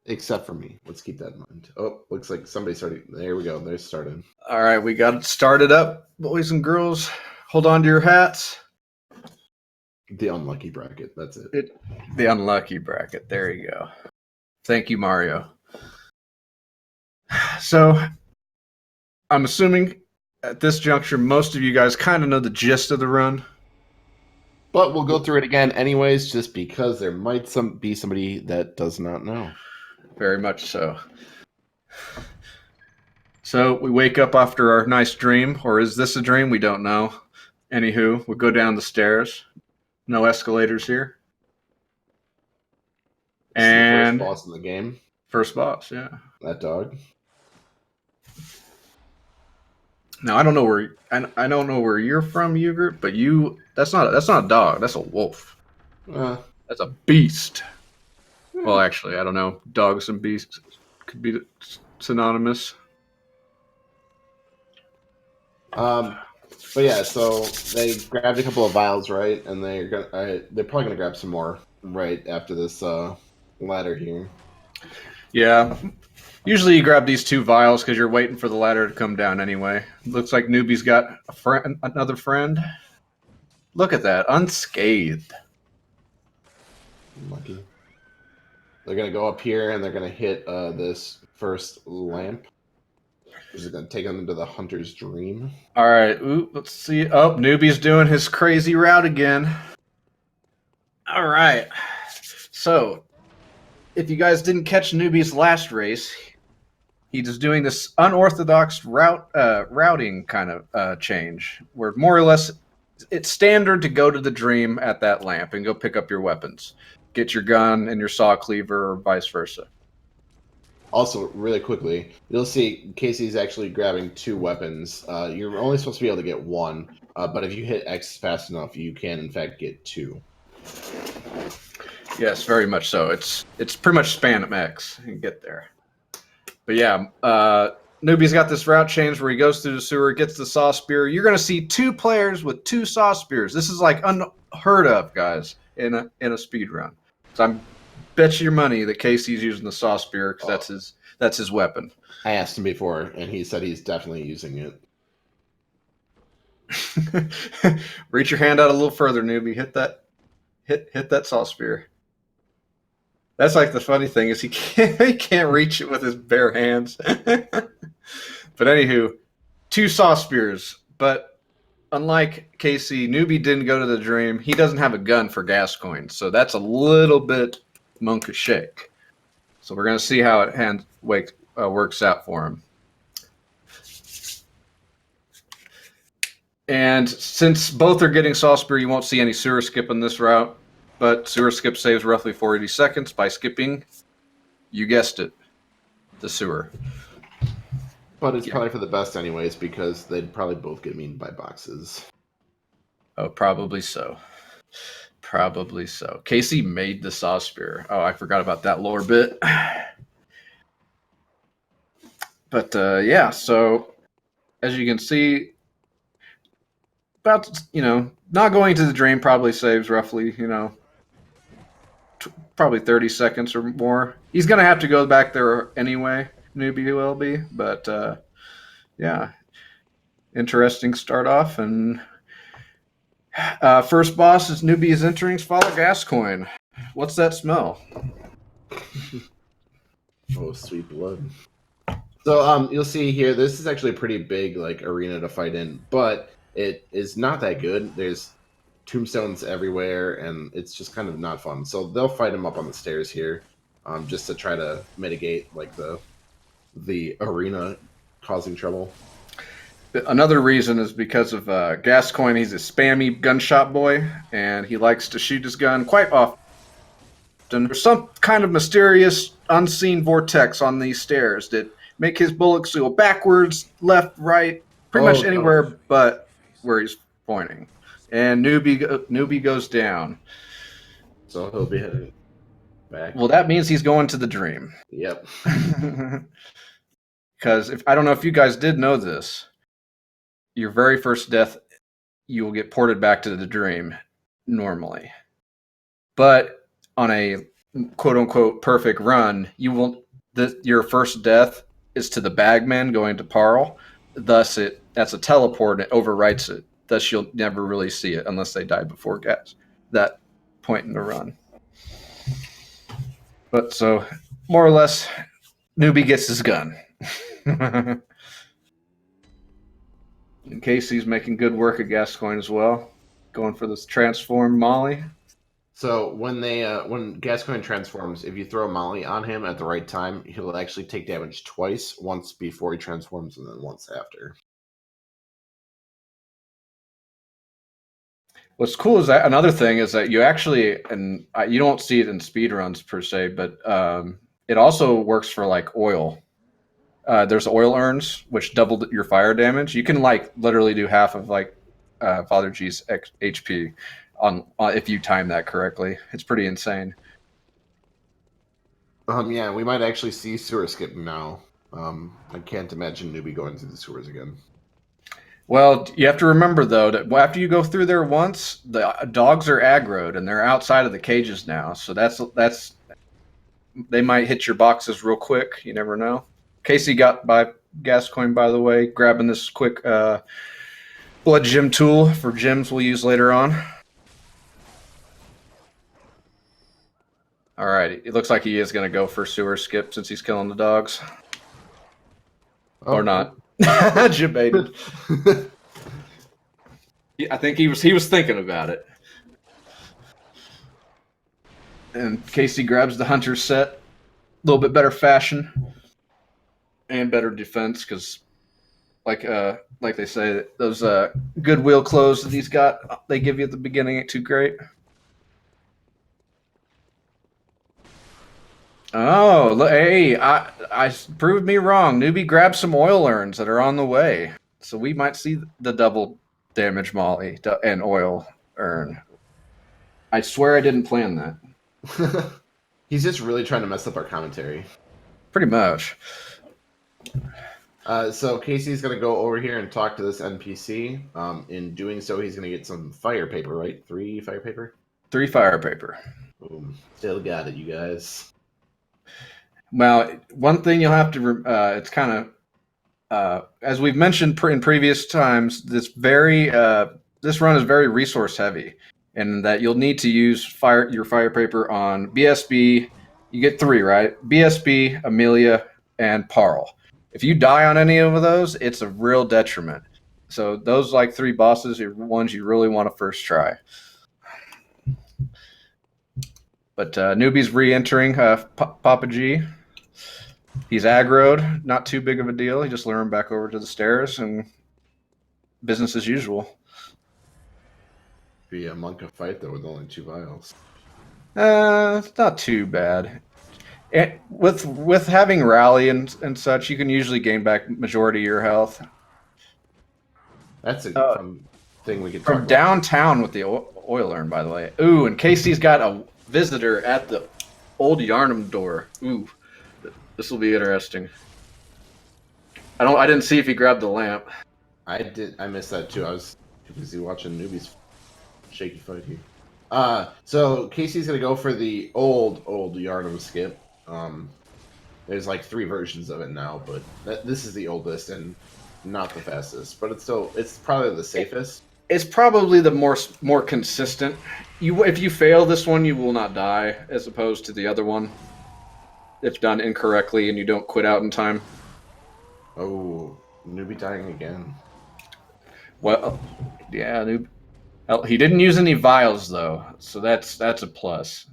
Except for me. Let's keep that in mind. Oh, looks like somebody started. There we go. They're starting. All right, we got it started up, boys and girls. Hold on to your hats. The unlucky bracket. That's it. The unlucky bracket. There you go. Thank you, Mario. So, I'm assuming at this juncture, most of you guys kind of know the gist of the run. But we'll go through it again anyways, just because there might be somebody that does not know. Very much so. So we wake up after our nice dream, or is this a dream? We don't know. Anywho, we go down the stairs. No escalators here. This is the first boss in the game. First boss, yeah. That dog. Now I don't know where you're from, Yogurt, but that's not a dog. That's a wolf. That's a beast. Well, actually, I don't know. Dogs and beasts could be synonymous. But yeah, so they grabbed a couple of vials, right? And they're probably gonna grab some more right after this ladder here. Yeah. Usually you grab these 2 vials because you're waiting for the ladder to come down anyway. Looks like Newbie's got another friend. Look at that, unscathed. Lucky. They're going to go up here and they're going to hit this first lamp. Is it going to take them into the hunter's dream? All right, let's see. Oh, Newbie's doing his crazy route again. All right. So, if you guys didn't catch Newbie's last race, he's doing this unorthodox routing kind of change, where more or less it's standard to go to the dream at that lamp and go pick up your weapons. Get your gun and your saw cleaver or vice versa. Also, really quickly, you'll see Casey's actually grabbing 2 weapons. You're only supposed to be able to get 1, but if you hit X fast enough, you can in fact get 2. Yes, very much so. It's pretty much spam X and get there. But yeah, Newbie's got this route change where he goes through the sewer, gets the saw spear. You're going to see 2 players with 2 saw spears. This is like unheard of, guys, in a speed run. So I bet you your money that Casey's using the saw spear because that's his weapon. I asked him before, and he said he's definitely using it. Reach your hand out a little further, Newbie. Hit that saw spear. That's like the funny thing is he can't reach it with his bare hands. But anywho, 2 saw spears. But unlike Casey, Newbie didn't go to the dream. He doesn't have a gun for gas coins, so that's a little bit monkish shake. So we're gonna see how it works out for him. And since both are getting saw spear, you won't see any sewer skip in this route. But sewer skip saves roughly 40 seconds by skipping, you guessed it, the sewer. But it's probably for the best anyways, because they'd probably both get eaten by boxes. Oh, probably so. Probably so. Casey made the saw spear. Oh, I forgot about that lower bit. But yeah, so as you can see, about, not going to the dream probably saves roughly, probably 30 seconds or more. He's going to have to go back there anyway. Newbie will be. But, yeah. Interesting start off. And first boss is Newbie is entering Father Gascoigne. What's that smell? Oh, sweet blood. So you'll see here, this is actually a pretty big arena to fight in. But it is not that good. There's tombstones everywhere, and it's just kind of not fun. So they'll fight him up on the stairs here, just to try to mitigate the arena causing trouble. Another reason is because of Gascoigne. He's a spammy gunshot boy, and he likes to shoot his gun quite often. There's some kind of mysterious, unseen vortex on these stairs that make his bullets go backwards, left, right, pretty much anywhere but where he's pointing. And Newbie goes down. So he'll be heading back. Well, that means he's going to the dream. Yep. Because I don't know if you guys did know this, your very first death, you will get ported back to the dream normally. But on a quote unquote perfect run, you will your first death is to the bagman going to Parl. Thus, that's a teleport and it overwrites it. Thus, you'll never really see it unless they die before that point in the run. But so, more or less, newbie gets his gun. In case he's making good work at Gascoigne as well, going for this transform Molly. So when Gascoigne transforms, if you throw Molly on him at the right time, he'll actually take damage twice, once before he transforms and then once after. What's cool is that another thing is that you actually, and you don't see it in speedruns per se, but it also works for like oil. There's oil urns which double your fire damage. You can like literally do half of like Father G's HP on if you time that correctly. It's pretty insane. Yeah, we might actually see sewer skip now. I can't imagine newbie going through the sewers again. Well, you have to remember though that after you go through there once, the dogs are aggroed and they're outside of the cages now. So that's they might hit your boxes real quick. You never know. Casey got by Gascoigne, by the way, grabbing this quick blood gem tool for gems we'll use later on. All right, it looks like he is going to go for sewer skip since he's killing the dogs. Oh. Or not. Debated. I think he was thinking about it. And Casey grabs the hunter set, a little bit better fashion and better defense because, like they say, those Goodwill clothes that he's got, they give you at the beginning ain't too great. Oh, hey, I proved me wrong. Newbie grabbed some oil urns that are on the way. So we might see the double damage Molly and oil urn. I swear I didn't plan that. He's just really trying to mess up our commentary. Pretty much. So Casey's going to go over here and talk to this NPC. In doing so, he's going to get some fire paper, right? 3 fire paper? 3 fire paper. Boom. Still got it, you guys. Well, one thing you'll have to, it's kind of, as we've mentioned in previous times, this run is very resource heavy, and that you'll need to use your fire paper on BSB. You get 3, right? BSB, Amelia, and Parl. If you die on any of those, it's a real detriment. So those like 3 bosses are ones you really want to first try. But newbie's re-entering Papa G. He's aggroed, not too big of a deal. He just lured him back over to the stairs and business as usual. Be a monk of fight though with only 2 vials. It's not too bad. With having rally and such, you can usually gain back majority of your health. That's a fun thing we could talk from downtown with the oil urn, by the way. Ooh, and Casey's got a visitor at the old Yarnum door. Ooh. This will be interesting. I didn't see if he grabbed the lamp. I missed that too. I was too busy watching newbies shaky fight here. So Casey's gonna go for the old Yarnum skip. There's like 3 versions of it now, but this is the oldest and not the fastest. But it's probably the safest. It's probably the more consistent. If you fail this one, you will not die, as opposed to the other one. If done incorrectly and you don't quit out in time. Oh, newbie dying again. Well, yeah, he didn't use any vials though, so that's a plus.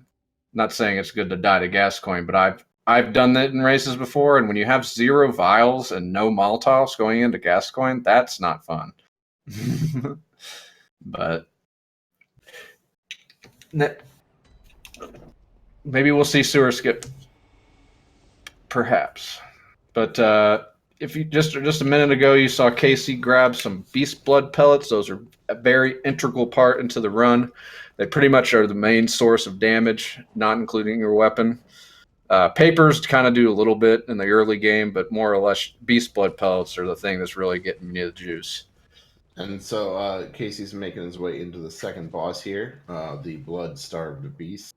Not saying it's good to die to Gascoigne, but I've done that in races before, and when you have 0 vials and no Molotovs going into Gascoigne, that's not fun. But maybe we'll see sewer skip. Perhaps, but if you just a minute ago you saw Casey grab some beast blood pellets. Those are a very integral part into the run. They pretty much are the main source of damage, not including your weapon. Papers kind of do a little bit in the early game, but more or less beast blood pellets are the thing that's really getting me the juice. And so Casey's making his way into the second boss here, the blood-starved beast.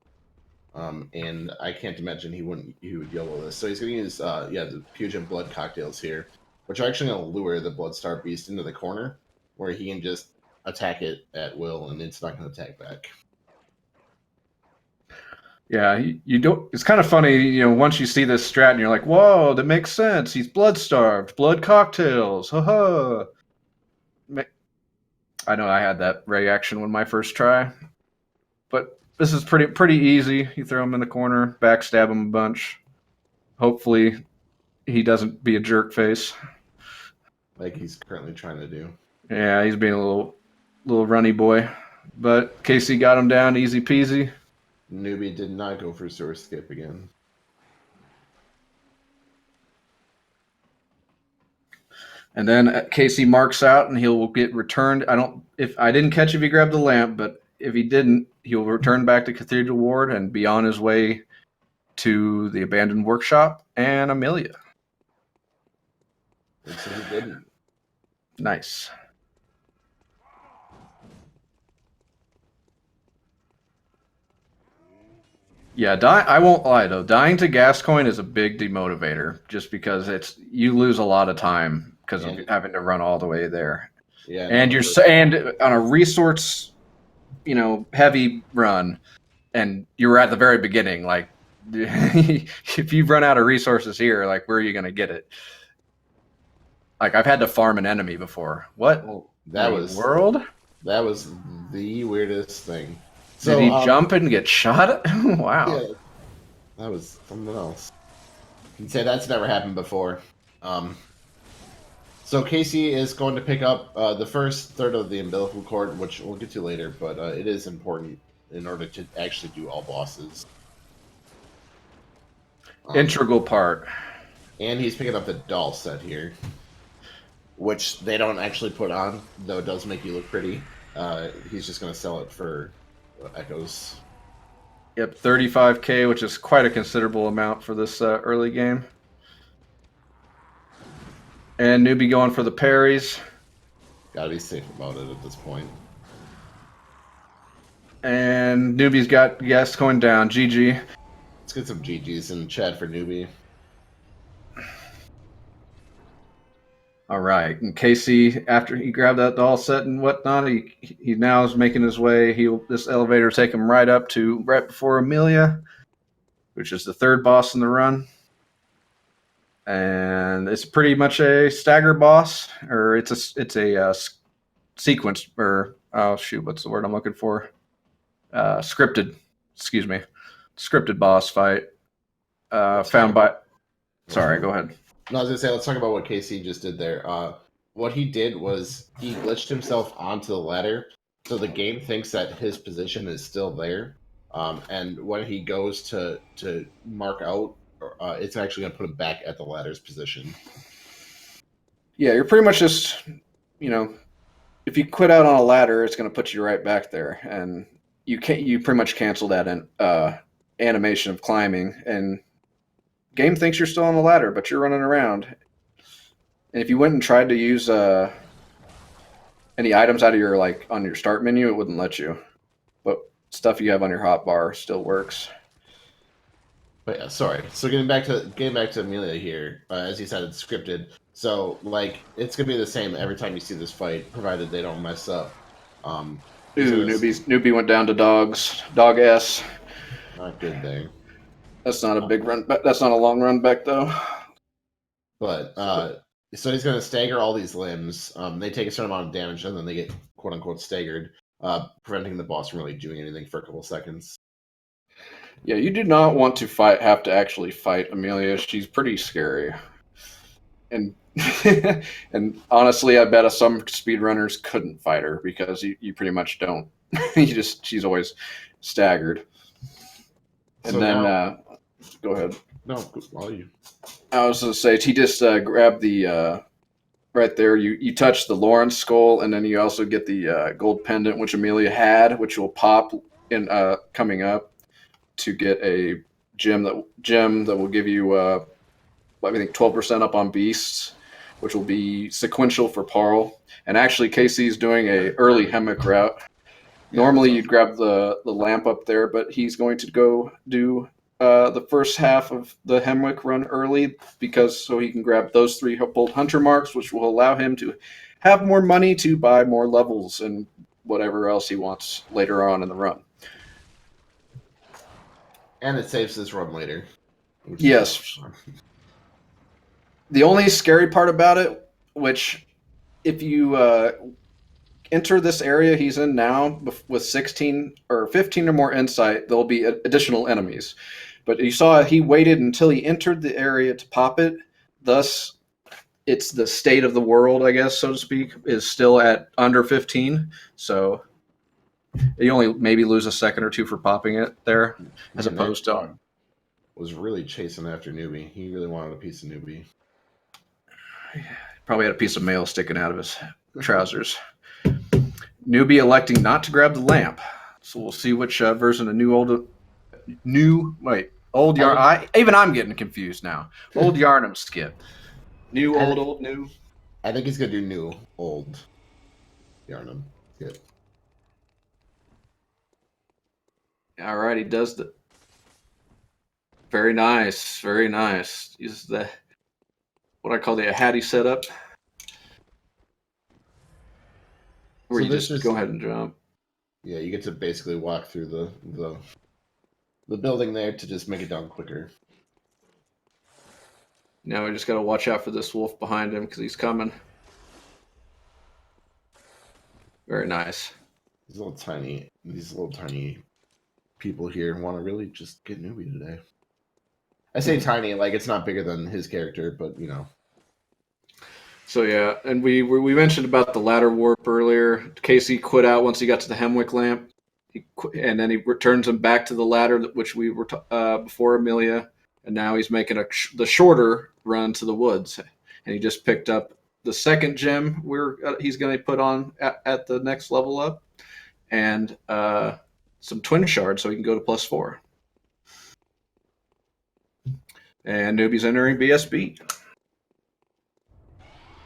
And I can't imagine he would YOLO this. So he's going to use the Fusion Blood Cocktails here, which are actually going to lure the Bloodstar Beast into the corner, where he can just attack it at will, and it's not going to attack back. Yeah, you don't. It's kind of funny, once you see this strat and you're like, "Whoa, that makes sense. He's blood starved, blood cocktails." Haha. I know I had that reaction when my first try, but this is pretty easy. You throw him in the corner, backstab him a bunch. Hopefully, he doesn't be a jerk face. Like he's currently trying to do. Yeah, he's being a little runny boy, but Casey got him down easy peasy. Newbie did not go for Sewer Skip again. And then Casey marks out, and he'll get returned. I didn't catch if he grabbed the lamp, but if he didn't, he'll return back to Cathedral Ward and be on his way to the abandoned workshop and Amelia. So he didn't. Nice. Yeah, I won't lie though. Dying to Gascoigne is a big demotivator, just because you lose a lot of time because of having to run all the way there. Yeah, and and on a resource, heavy run, and you're at the very beginning. Like, if you've run out of resources here, like, where are you going to get it? Like, I've had to farm an enemy before. What? Well, that was the weirdest thing. So, did he jump and get shot? Wow. Yeah, that was something else. You can say that's never happened before. So Casey is going to pick up the first third of the umbilical cord, which we'll get to later, but it is important in order to actually do all bosses. Integral part. And he's picking up the doll set here, which they don't actually put on, though it does make you look pretty. He's just going to sell it for echoes. Yep, 35k, which is quite a considerable amount for this early game. And Newbie going for the parries. Gotta be safe about it at this point. And Newbie's got Gascoigne down. GG. Let's get some GGs in chat for Newbie. All right. And Casey, after he grabbed that doll set and whatnot, he now is making his way. This elevator will take him right up to right before Amelia, which is the third boss in the run. And it's pretty much a stagger boss, or it's a sequence, or oh shoot, what's the word I'm looking for? Scripted boss fight. Found by. Sorry, go ahead. No, I was gonna say, let's talk about what Casey just did there. What he did was he glitched himself onto the ladder, so the game thinks that his position is still there. And when he goes to mark out, it's actually gonna put him back at the ladder's position. Yeah, you're pretty much just, if you quit out on a ladder, it's gonna put you right back there, and you pretty much cancel that animation of climbing, and game thinks you're still on the ladder, but you're running around. And if you went and tried to use any items out of your on your start menu, it wouldn't let you. But stuff you have on your hotbar still works. But yeah, sorry. So getting back to Amelia here, as you said, it's scripted. So it's gonna be the same every time you see this fight, provided they don't mess up. Newbie went down to dog S. Not good there. That's not a big run. That's not a long run back though. But so he's gonna stagger all these limbs. They take a certain amount of damage, and then they get quote unquote staggered, preventing the boss from really doing anything for a couple seconds. Yeah, you do not want to have to actually fight Amelia. She's pretty scary. And and honestly, I bet some speedrunners couldn't fight her because you pretty much don't. She's always staggered. And so then go ahead. No, all you. I was going to say, he just grabbed the right there. You touch the Lawrence skull, and then you also get the gold pendant, which Amelia had, which will pop in coming up to get a gem that will give you I think 12% up on beasts, which will be sequential for Parl. And actually, Casey's doing a early Hemic route. Normally you'd grab the lamp up there, but he's going to go do the first half of the Hemwick run early so he can grab those 3 bold hunter marks, which will allow him to have more money to buy more levels and whatever else he wants later on in the run. And it saves this run later. Yes. The only scary part about it, which if you enter this area he's in now with 16 or 15 or more insight, there'll be additional enemies. But you saw he waited until he entered the area to pop it. Thus, it's the state of the world, I guess, so to speak, is still at under 15. So you only maybe lose a second or 2 for popping it there, as opposed to... Was really chasing after Newbie. He really wanted a piece of Newbie. Probably had a piece of mail sticking out of his trousers. Newbie electing not to grab the lamp. So we'll see which version of old Yarn. Even I'm getting confused now. Old Yarnum skip. New, old, new. I think he's gonna do new, old Yarnum skip. All right, he does the. Very nice, very nice. Uses the what I call the Hattie setup, where you just go ahead and jump. Yeah, you get to basically walk through the building there to just make it down quicker. Now we just got to watch out for this wolf behind him because he's coming. Very nice. These little tiny people here want to really just get Newbie today. I say tiny, like it's not bigger than his character, but you know. So yeah, and we mentioned about the ladder warp earlier. Casey quit out once he got to the Hemwick lamp, and then he returns him back to the ladder, which we were before Amelia, and now he's making the shorter run to the woods, and he just picked up the second gem he's going to put on at the next level up, and some twin shards so he can go to +4. And Newbie's entering BSB.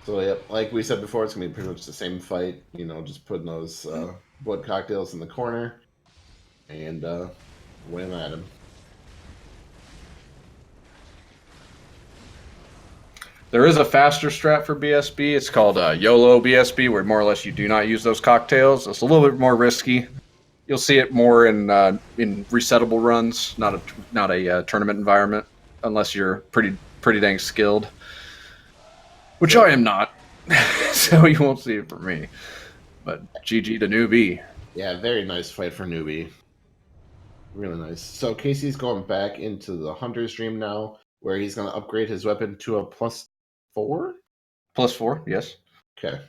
So, yeah, like we said before, it's going to be pretty much the same fight. You know, just putting those blood cocktails in the corner and win at him. There is a faster strat for BSB. It's called YOLO BSB, where more or less you do not use those cocktails. It's a little bit more risky. You'll see it more in resettable runs, not a tournament environment. Unless you're pretty dang skilled, which I am not, so you won't see it from me. But GG to Newbie. Yeah, very nice fight for Newbie. Really nice. So Casey's going back into the Hunter's Dream now, where he's going to upgrade his weapon to a +4? +4, yes. Okay.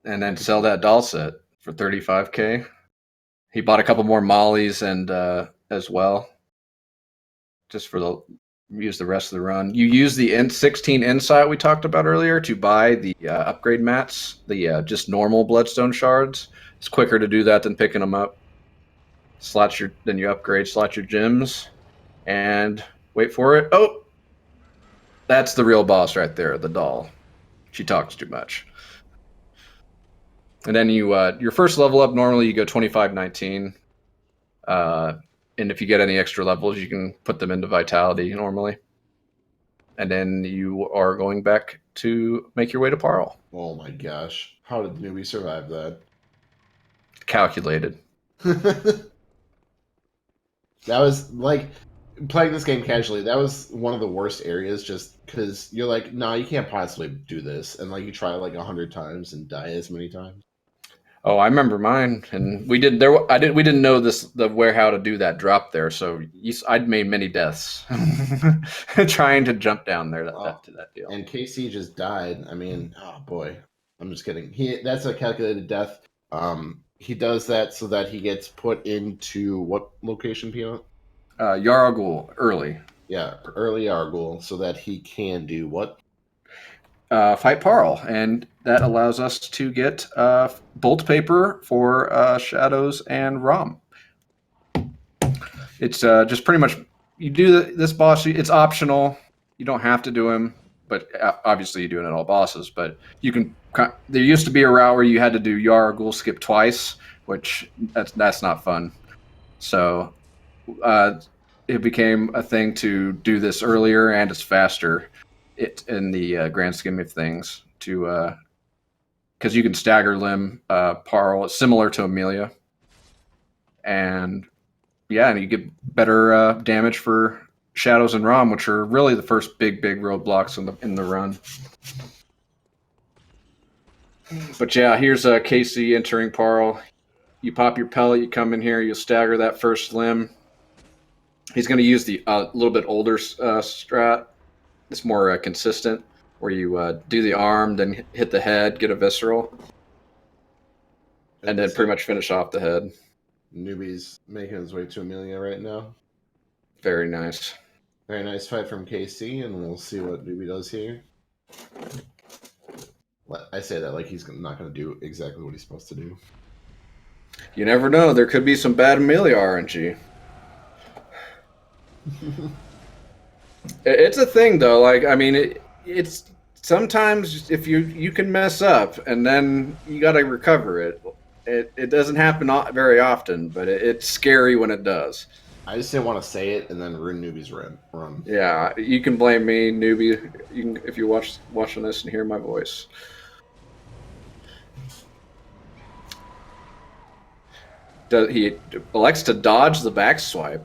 And then sell that doll set for $35K. He bought a couple more mollies and as well. Just for use the rest of the run. You use the 16 insight we talked about earlier to buy the upgrade mats, the just normal bloodstone shards. It's quicker to do that than picking them up. Then you upgrade, slot your gems, and wait for it. Oh, that's the real boss right there, the doll. She talks too much. And then you your first level up, normally you go 25-19. And if you get any extra levels, you can put them into Vitality normally. And then you are going back to make your way to Parle. Oh my gosh. How did Newbie survive that? Calculated. That was like playing this game casually. That was one of the worst areas just because you're like, no, you can't possibly do this. And like you try like 100 times and die as many times. Oh, I remember mine, and we didn't know how to do that drop there, so I'd made many deaths trying to jump down there to that deal. And KC just died. I mean, oh boy, I'm just kidding. That's a calculated death. He does that so that he gets put into what location, Peanut? Yargul early. Yeah, early Yargul, so that he can do what? Fight Parle, and that allows us to get bolt paper for Shadows and Rom. It's just pretty much you do this boss. It's optional. You don't have to do him, but obviously you do it at all bosses. But you can. There used to be a route where you had to do Yargul skip twice, which that's not fun. So it became a thing to do this earlier, and it's faster. In the grand scheme of things, to because you can stagger limb Parl. It's similar to Amelia, and and you get better damage for Shadows and Rom, which are really the first big roadblocks in the run. But yeah, here's Casey entering Parl. You pop your pellet, you come in here, you'll stagger that first limb. He's going to use the little bit older strat. It's more consistent, where you do the arm, then hit the head, get a visceral, and then pretty much finish off the head. Newbie's making his way to Amelia right now. Very nice. Very nice fight from KC, and we'll see what Newbie does here. I say that like he's not going to do exactly what he's supposed to do. You never know. There could be some bad Amelia RNG. It's a thing, though. Like, I mean, it's sometimes if you can mess up and then you got to recover it. It doesn't happen very often, but it's scary when it does. I just didn't want to say it and then ruin Newbie's run. Yeah, you can blame me, Newbie. If you're watching this and hear my voice. He elects to dodge the back swipe.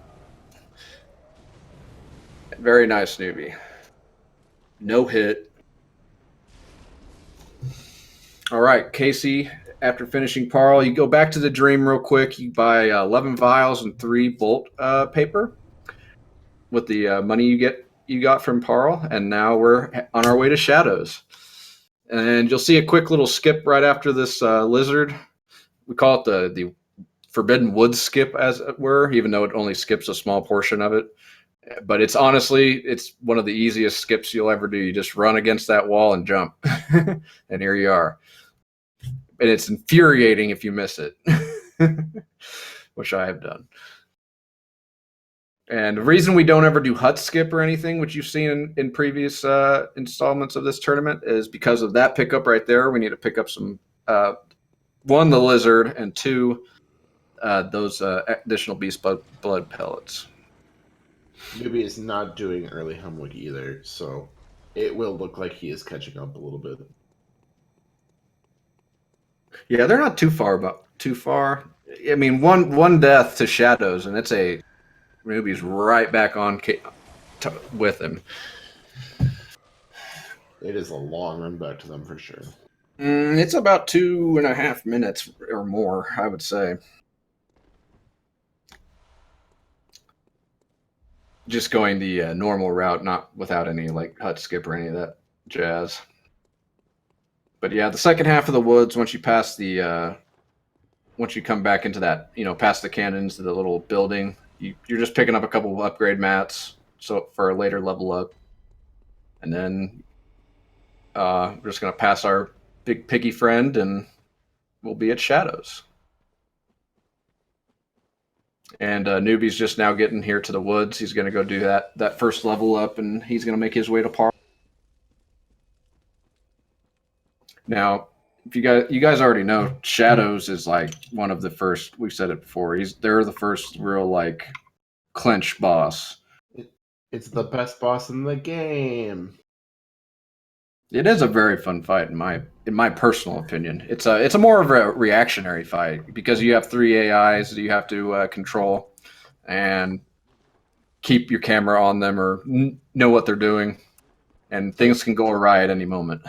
Very nice, Newbie. No hit. All right, Casey. After finishing Parl, you go back to the Dream real quick. You buy 11 vials and 3 bolt paper with the money you got from Parl, and now we're on our way to Shadows. And you'll see a quick little skip right after this lizard. We call it the Forbidden Woods skip, as it were, even though it only skips a small portion of it. But it's honestly one of the easiest skips you'll ever do. You just run against that wall and jump, and here you are. And it's infuriating if you miss it, which I have done. And the reason we don't ever do hut skip or anything, which you've seen in previous installments of this tournament, is because of that pickup right there. We need to pick up some, one, the lizard, and 2, those additional beast blood pellets. Newbie is not doing early Humwick either, so it will look like he is catching up a little bit. Yeah, they're not too far. I mean, one death to Shadows, and it's Newbie's right back on with him. It is a long run back to them for sure. It's about 2.5 minutes or more, I would say. Just going the normal route, not without any like hut skip or any of that jazz. But yeah, the second half of the woods, once you pass once you come back into that, past the cannons to the little building, you're just picking up a couple of upgrade mats, so for a later level up. And then we're just gonna pass our big piggy friend, and we'll be at Shadows. And Newbie's just now getting here to the woods. He's gonna go do that first level up, and he's gonna make his way to Parl. Now, if you guys already know, Shadows is like one of the first. We've said it before. They're the first real like clinch boss. It's the best boss in the game. It is a very fun fight in my personal opinion. It's a more of a reactionary fight because you have 3 AIs that you have to control and keep your camera on them or know what they're doing, and things can go awry at any moment.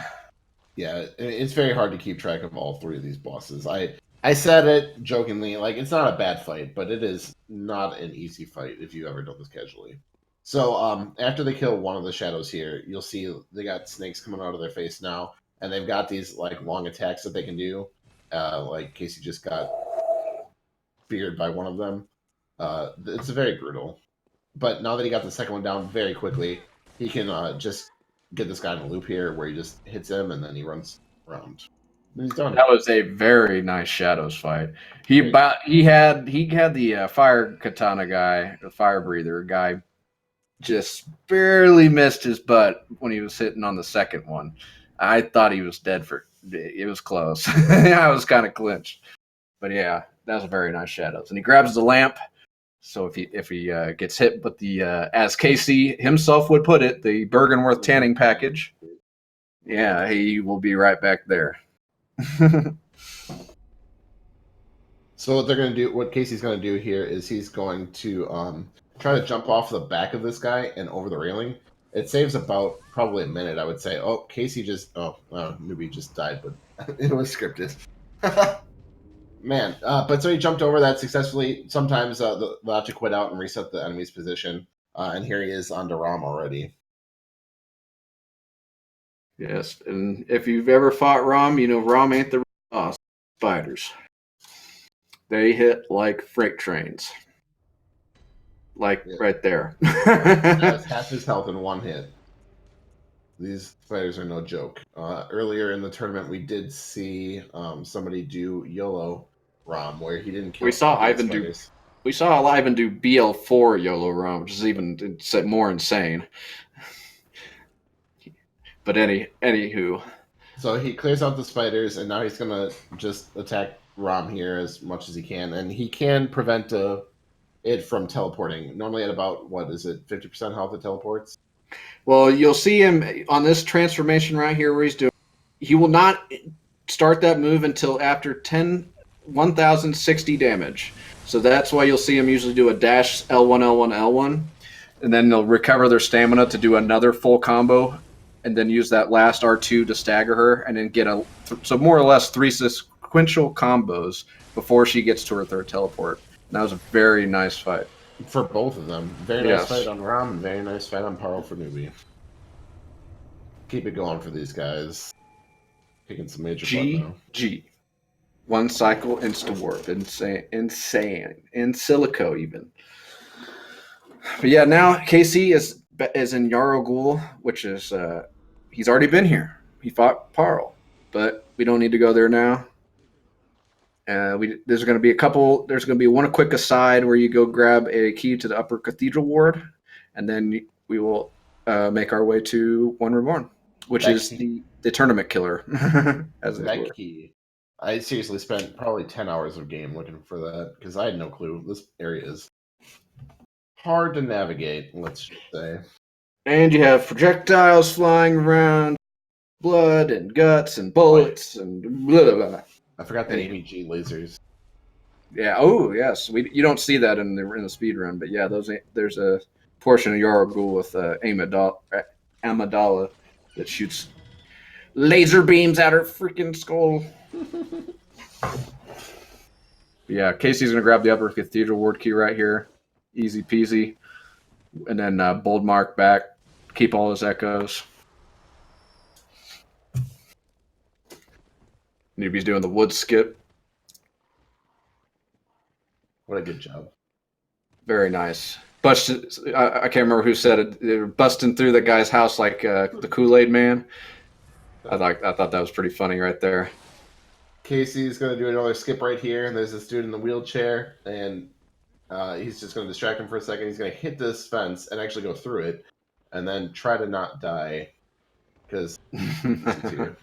Yeah, it's very hard to keep track of all 3 of these bosses. I said it jokingly, like it's not a bad fight, but it is not an easy fight if you ever done this casually. So after they kill one of the Shadows here, you'll see they got snakes coming out of their face now, and they've got these like long attacks that they can do. Like Casey just got speared by one of them. It's very brutal. But now that he got the second one down very quickly, he can just get this guy in a loop here where he just hits him and then he runs around. And he's done. That was a very nice Shadows fight. He had the fire katana guy, the fire breather guy, just barely missed his butt when he was hitting on the second one. I thought he was dead it was close. I was kind of clinched. But yeah, That's a very nice shadows. And he grabs the lamp. So if he gets hit with the as Casey himself would put it, the Bergenworth tanning package, yeah, he will be right back there. So what Casey's gonna do here is he's going to try to jump off the back of this guy and over the railing. It saves about probably a minute, I would say. Oh, Casey Newbie just died, but it was scripted. Man, but so he jumped over that successfully. Sometimes they'll have to quit out and reset the enemy's position. And here he is on to Rom already. Yes, and if you've ever fought Rom, you know Rom ain't the boss. Spiders. They hit like freight trains. Like right there. That's half his health in one hit. These spiders are no joke. Earlier in the tournament, we did see somebody do YOLO Rom, where he didn't kill. We saw Ivan do BL4 YOLO Rom, which is even more insane. But anywho. So he clears out the spiders, and now he's gonna just attack Rom here as much as he can, and he can prevent it from teleporting. Normally at about 50% health it teleports. Well, you'll see him on this transformation right here where he will not start that move until after 1,060 damage. So that's why you'll see him usually do a dash L1, L1, L1. And then they'll recover their stamina to do another full combo. And then use that last R2 to stagger her. And then get so more or less 3 sequential combos before she gets to her third teleport. And that was a very nice fight. For both of them. Very nice fight on Rom and very nice fight on Parl for Newbie. Keep it going for these guys. Kicking some major butt now. G. One cycle insta-warp. Insane. In silico even. But yeah, now Casey is in Yarrow Ghoul, which is he's already been here. He fought Parl. But we don't need to go there now. There's going to be one quick aside where you go grab a key to the upper cathedral ward, and then we will make our way to One Reborn, which is the tournament killer. As that key. I seriously spent probably 10 hours of game looking for that because I had no clue. This area is hard to navigate, let's just say. And you have projectiles flying around, blood and guts and bullets and blah, blah, blah. I forgot the ABG lasers. Yeah. Oh, yes. You don't see that in the speedrun, but yeah, there's a portion of Yarrow Ghoul with Amidala that shoots laser beams at her freaking skull. Yeah, Casey's gonna grab the upper cathedral ward key right here, easy peasy, and then bold mark back, keep all his echoes. Newbie's doing the wood skip. What a good job. Very nice. Busted. I can't remember who said it. They were busting through the guy's house like the Kool-Aid Man. I thought that was pretty funny right there. Casey's going to do another skip right here, and there's this dude in the wheelchair, and he's just going to distract him for a second. He's going to hit this fence and actually go through it, and then try to not die, because you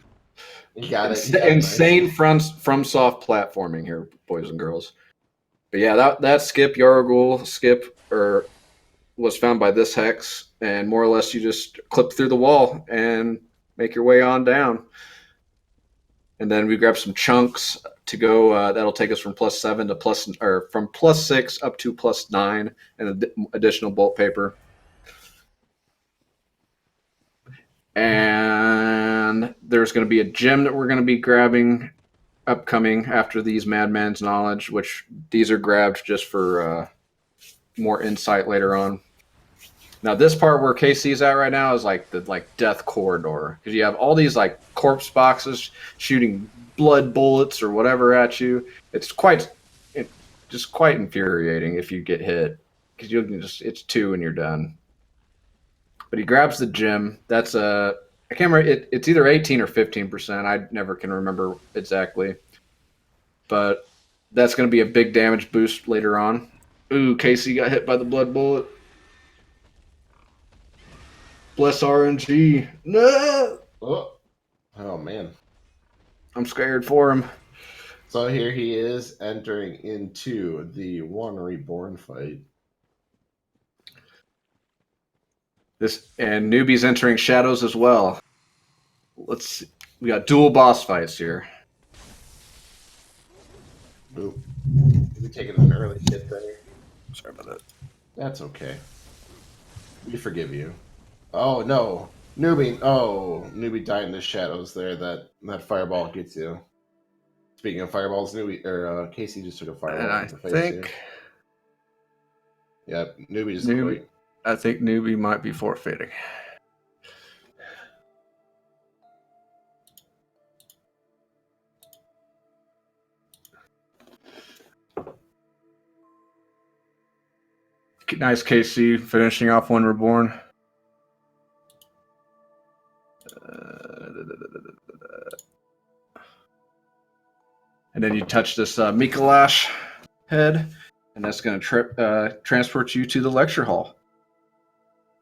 got it. Insane from soft platforming here, boys and girls. But yeah, that skip, Yarrow Ghoul skip, was found by this hex, and more or less you just clip through the wall and make your way on down. And then we grab some chunks to go. That'll take us from +7 to from +6 up to +9, and additional bolt paper. And there's going to be a gem that we're going to be grabbing upcoming after these Madman's Knowledge, which these are grabbed just for more insight later on. Now this part where KC's at right now is like the death corridor, because you have all these like corpse boxes shooting blood bullets or whatever at you. It's quite infuriating if you get hit, because it's 2 and you're done. But he grabs the gem. That's I can't remember. It's either 18 or 15%. I never can remember exactly. But that's going to be a big damage boost later on. Ooh, Casey got hit by the blood bullet. Bless RNG. No! Oh man. I'm scared for him. So here he is entering into the one reborn fight. And Newbie's entering Shadows as well. Let's see. We got dual boss fights here. Oop. We taking an early hit there. Sorry about that. That's okay. We forgive you. Oh no, Newbie! Oh, Newbie died in the shadows there. That fireball gets you. Speaking of fireballs, Casey just took a fireball And in the face here. Yep, Newbie just quit. I think Newbie might be forfeiting. Nice KC finishing off one reborn. And then you touch this Mikolash head, and that's going to transport you to the lecture hall.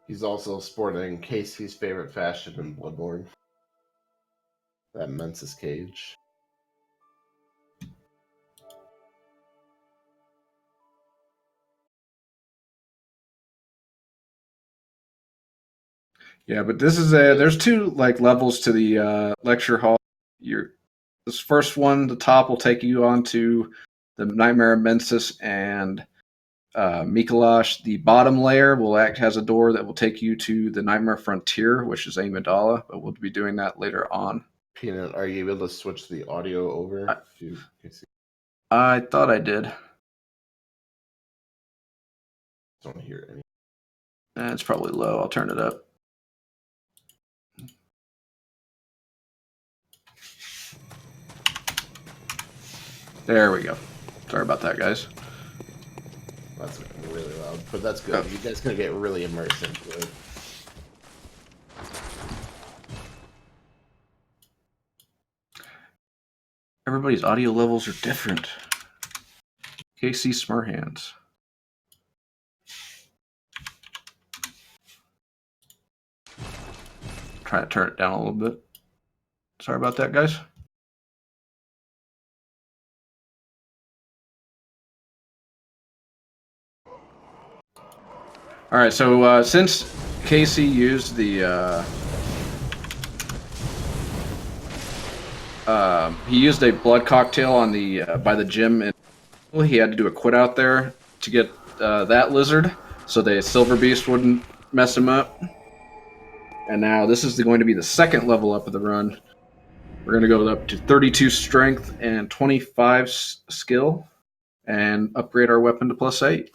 He's also sporting Casey's favorite fashion in Bloodborne. That Mensis cage. Yeah, but this is there's two like levels to the lecture hall. This first one, the top will take you onto the Nightmare of Mensis and Mikolash. The bottom layer will act as a door that will take you to the Nightmare Frontier, which is Amidala, but we'll be doing that later on. Peanut, are you able to switch the audio over? I thought I did. Don't hear any. It's probably low. I'll turn it up. There we go. Sorry about that, guys. That's really loud, but that's good. You guys gonna get really immersed into it. Everybody's audio levels are different. kcsmurf hands. Try to turn it down a little bit. Sorry about that, guys. All right, so since Casey used the he used a blood cocktail on the by the gym, and he had to do a quit out there to get that lizard, so the silver beast wouldn't mess him up. And now this is going to be the second level up of the run. We're going to go up to 32 strength and 25 skill, and upgrade our weapon to +8.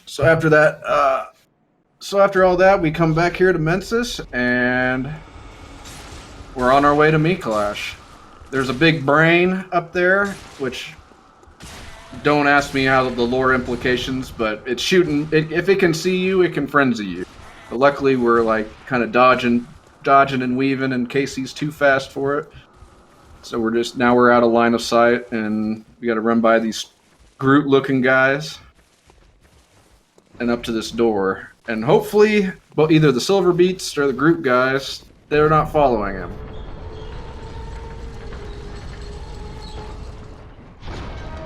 So after that, after all that, we come back here to Mensis, and we're on our way to Mikolash. There's a big brain up there, which don't ask me how the lore implications, but it's shooting. If it can see you, it can frenzy you. But luckily, we're like kind of dodging and weaving, and Casey's too fast for it. So we're out of line of sight, and we got to run by these Groot-looking guys and up to this door, and hopefully, well, either the Silver Beats or the Groot guys, they're not following him.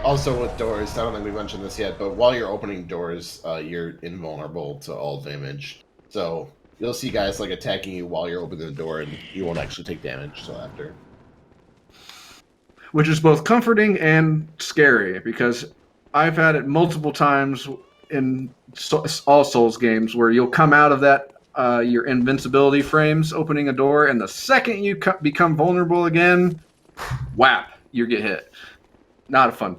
Also with doors, I don't think we mentioned this yet, but while you're opening doors, you're invulnerable to all damage. So you'll see guys like attacking you while you're opening the door, and you won't actually take damage till after. Which is both comforting and scary, because I've had it multiple times in all Souls games where you'll come out of that your invincibility frames opening a door, and the second you become vulnerable again, whap, you get hit. Not fun.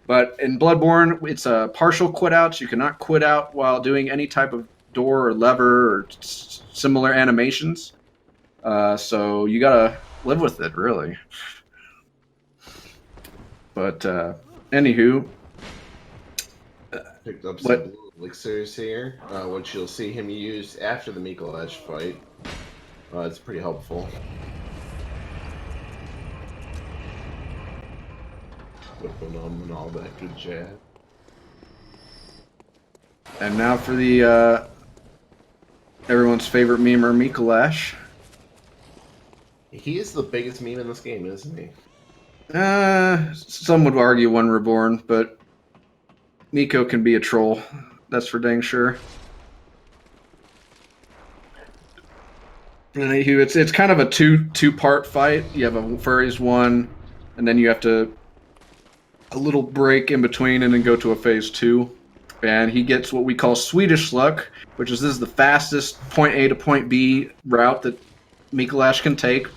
But in Bloodborne, it's a partial quit out. So you cannot quit out while doing any type of door or lever or similar animations. So you gotta live with it, really. But anywho, Picked up some blue elixirs here, which you'll see him use after the Mikolash fight. It's pretty helpful. Whipping them and all that good jazz. And now for the everyone's favorite memer, Mikolash. He is the biggest meme in this game, isn't he? Some would argue one reborn, but Nico can be a troll. That's for dang sure. And it's kind of a two-part fight. You have a phase 1, and then you have to a little break in between, and then go to a phase 2. And he gets what we call Swedish luck, which is this is the fastest point A to point B route that Mikolash can take.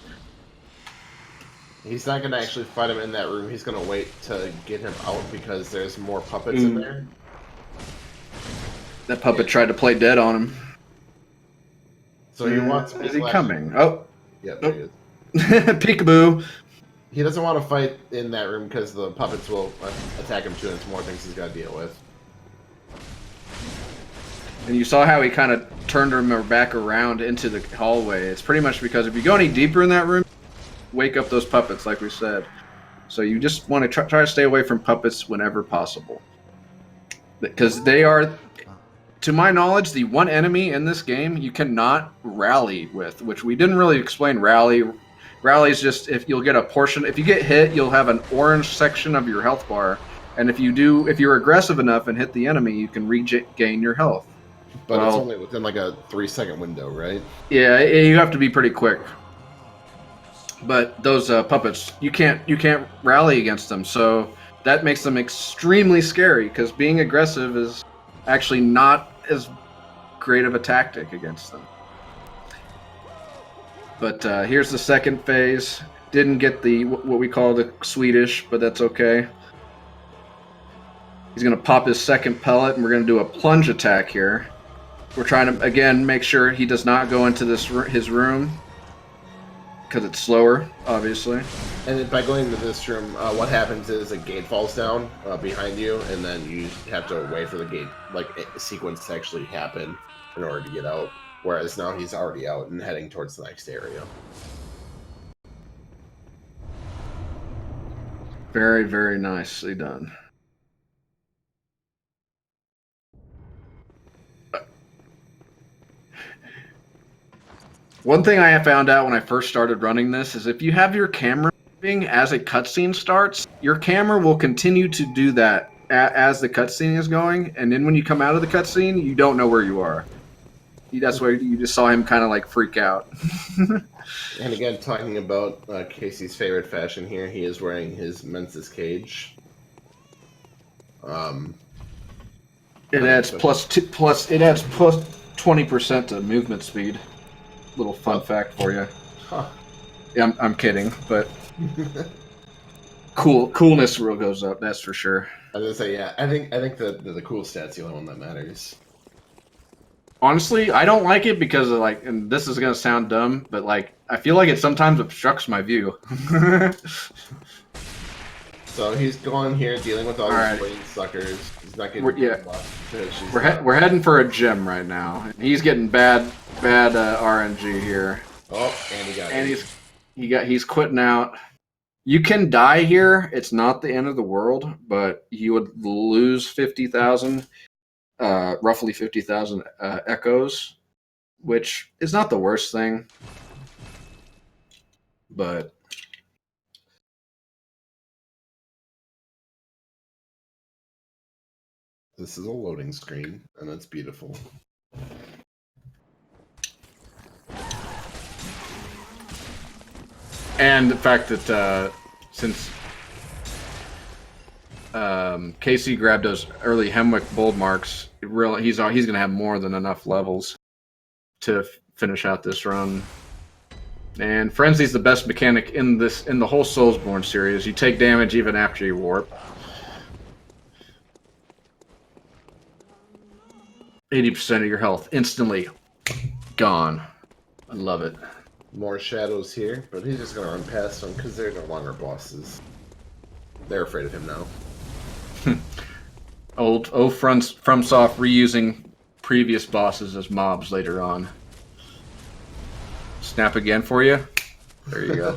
He's not going to actually fight him in that room. He's going to wait to get him out because there's more puppets in there. That puppet tried to play dead on him. So he wants... Is he coming? Oh. Yep, there he is. Peekaboo. He doesn't want to fight in that room because the puppets will attack him too, and it's more things he's got to deal with. And you saw how he kind of turned him back around into the hallway. It's pretty much because if you go any deeper in that room, wake up those puppets, like we said. So you just want to try to stay away from puppets whenever possible. Because they are, to my knowledge, the one enemy in this game you cannot rally with, which we didn't really explain rally. Rally is just if you'll get a portion, if you get hit, you'll have an orange section of your health bar. And if you're aggressive enough and hit the enemy, you can regain your health. But it's only within like a 3-second window, right? Yeah, you have to be pretty quick. But those puppets, you can't rally against them, so that makes them extremely scary. Because being aggressive is actually not as great of a tactic against them. But here's the second phase. Didn't get the what we call the Swedish, but that's okay. He's gonna pop his second pellet, and we're gonna do a plunge attack here. We're trying to again make sure he does not go into his room. Because it's slower, obviously. And by going into this room, what happens is a gate falls down behind you, and then you have to wait for the gate sequence to actually happen in order to get out. Whereas now he's already out and heading towards the next area. Very, very nicely done. One thing I have found out when I first started running this is if you have your camera moving as a cutscene starts, your camera will continue to do that as the cutscene is going, and then when you come out of the cutscene, you don't know where you are. That's where you just saw him kind of like freak out. And again, talking about Casey's favorite fashion here, he is wearing his Mensis cage. It adds plus 20% to movement speed. Little fun fact for you. Huh. Yeah, I'm kidding, but coolness real goes up. That's for sure. I was gonna say, yeah. I think the cool stat's the only one that matters. Honestly, I don't like it because of and this is gonna sound dumb, but I feel like it sometimes obstructs my view. So he's going here, dealing with all these blade suckers. He's not getting. We're heading for a gem right now. He's getting bad RNG here. Oh, and he's quitting out. You can die here. It's not the end of the world, but you would lose 50,000, roughly 50,000 echoes, which is not the worst thing, but. This is a loading screen, and it's beautiful. And the fact that since Casey grabbed those early Hemwick bold marks, he's going to have more than enough levels to finish out this run. And Frenzy's the best mechanic in the whole Soulsborne series. You take damage even after you warp. 80% of your health instantly gone. I love it. More shadows here, but he's just gonna run past them because they're no longer bosses. They're afraid of him now. Old FromSoft reusing previous bosses as mobs later on. Snap again for you. There you go.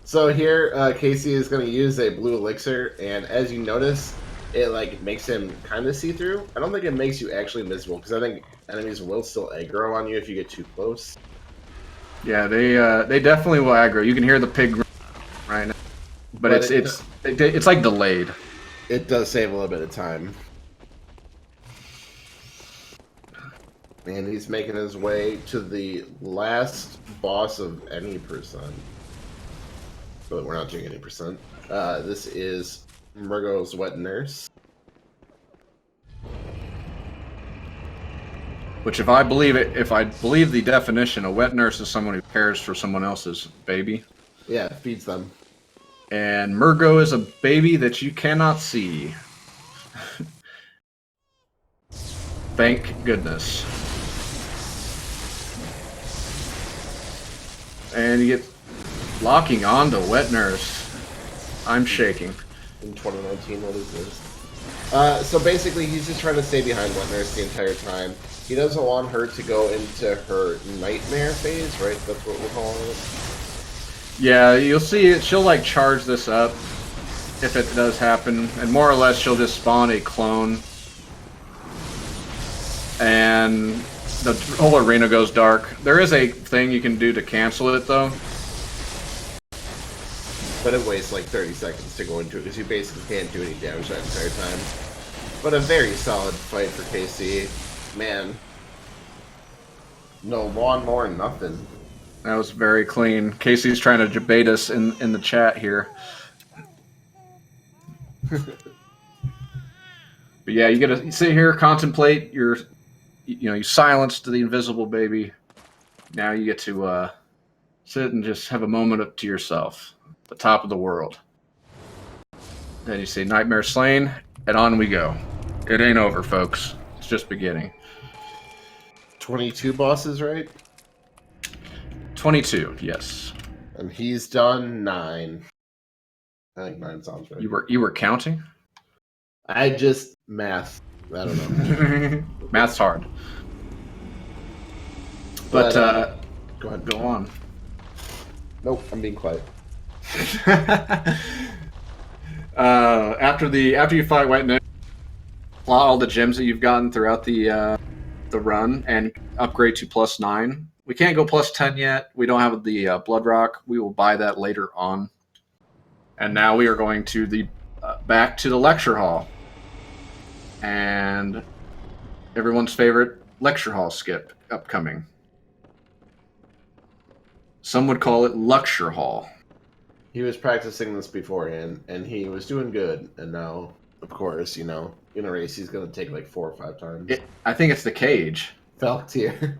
So here, Casey is going to use a blue elixir, and as you notice, it like makes him kind of see-through. I don't think it makes you actually invisible, because I think enemies will still aggro on you if you get too close. Yeah, they definitely will aggro. You can hear the pig right now, but it's like delayed. It does save a little bit of time. And he's making his way to the last boss of any percent. But we're not doing any percent. This is Murgo's Wet Nurse. Which, if I believe the definition, a wet nurse is someone who cares for someone else's baby. Yeah, feeds them. And Murgo is a baby that you cannot see. Thank goodness. And you get locking on to Wet Nurse. I'm shaking. In 2019, what is this? So basically, he's just trying to stay behind Wet Nurse the entire time. He doesn't want her to go into her nightmare phase, right? That's what we're calling it. Yeah, you'll see it. She'll like charge this up if it does happen, and more or less she'll just spawn a clone, and the whole arena goes dark. There is a thing you can do to cancel it though, but it wastes like 30 seconds to go into it because you basically can't do any damage that entire time. But a very solid fight for KC. Man, no lawnmower, nothing. That was very clean. Casey's trying to debate us in the chat here. But yeah, you gotta sit here, contemplate your, you silenced the invisible baby. Now you get to sit and just have a moment up to yourself, the top of the world. Then you say Nightmare Slain, and on we go. It ain't over, folks. It's just beginning. 22 bosses, right? 22, yes. And he's done 9. I think 9 sounds right. You were counting? I just math. I don't know. Math's hard. But go ahead. Go on. Nope, I'm being quiet. After you fight White Knight, plot all the gems that you've gotten throughout the run and upgrade to +9. We can't go +10 yet. We don't have the Blood Rock. We will buy that later on. And now we are going to the back to the lecture hall, and everyone's favorite lecture hall skip upcoming. Some would call it Lecture Hall. He was practicing this beforehand, and he was doing good. And now, of course, in a race, he's going to take like 4 or 5 times. I think it's the cage. Felt here.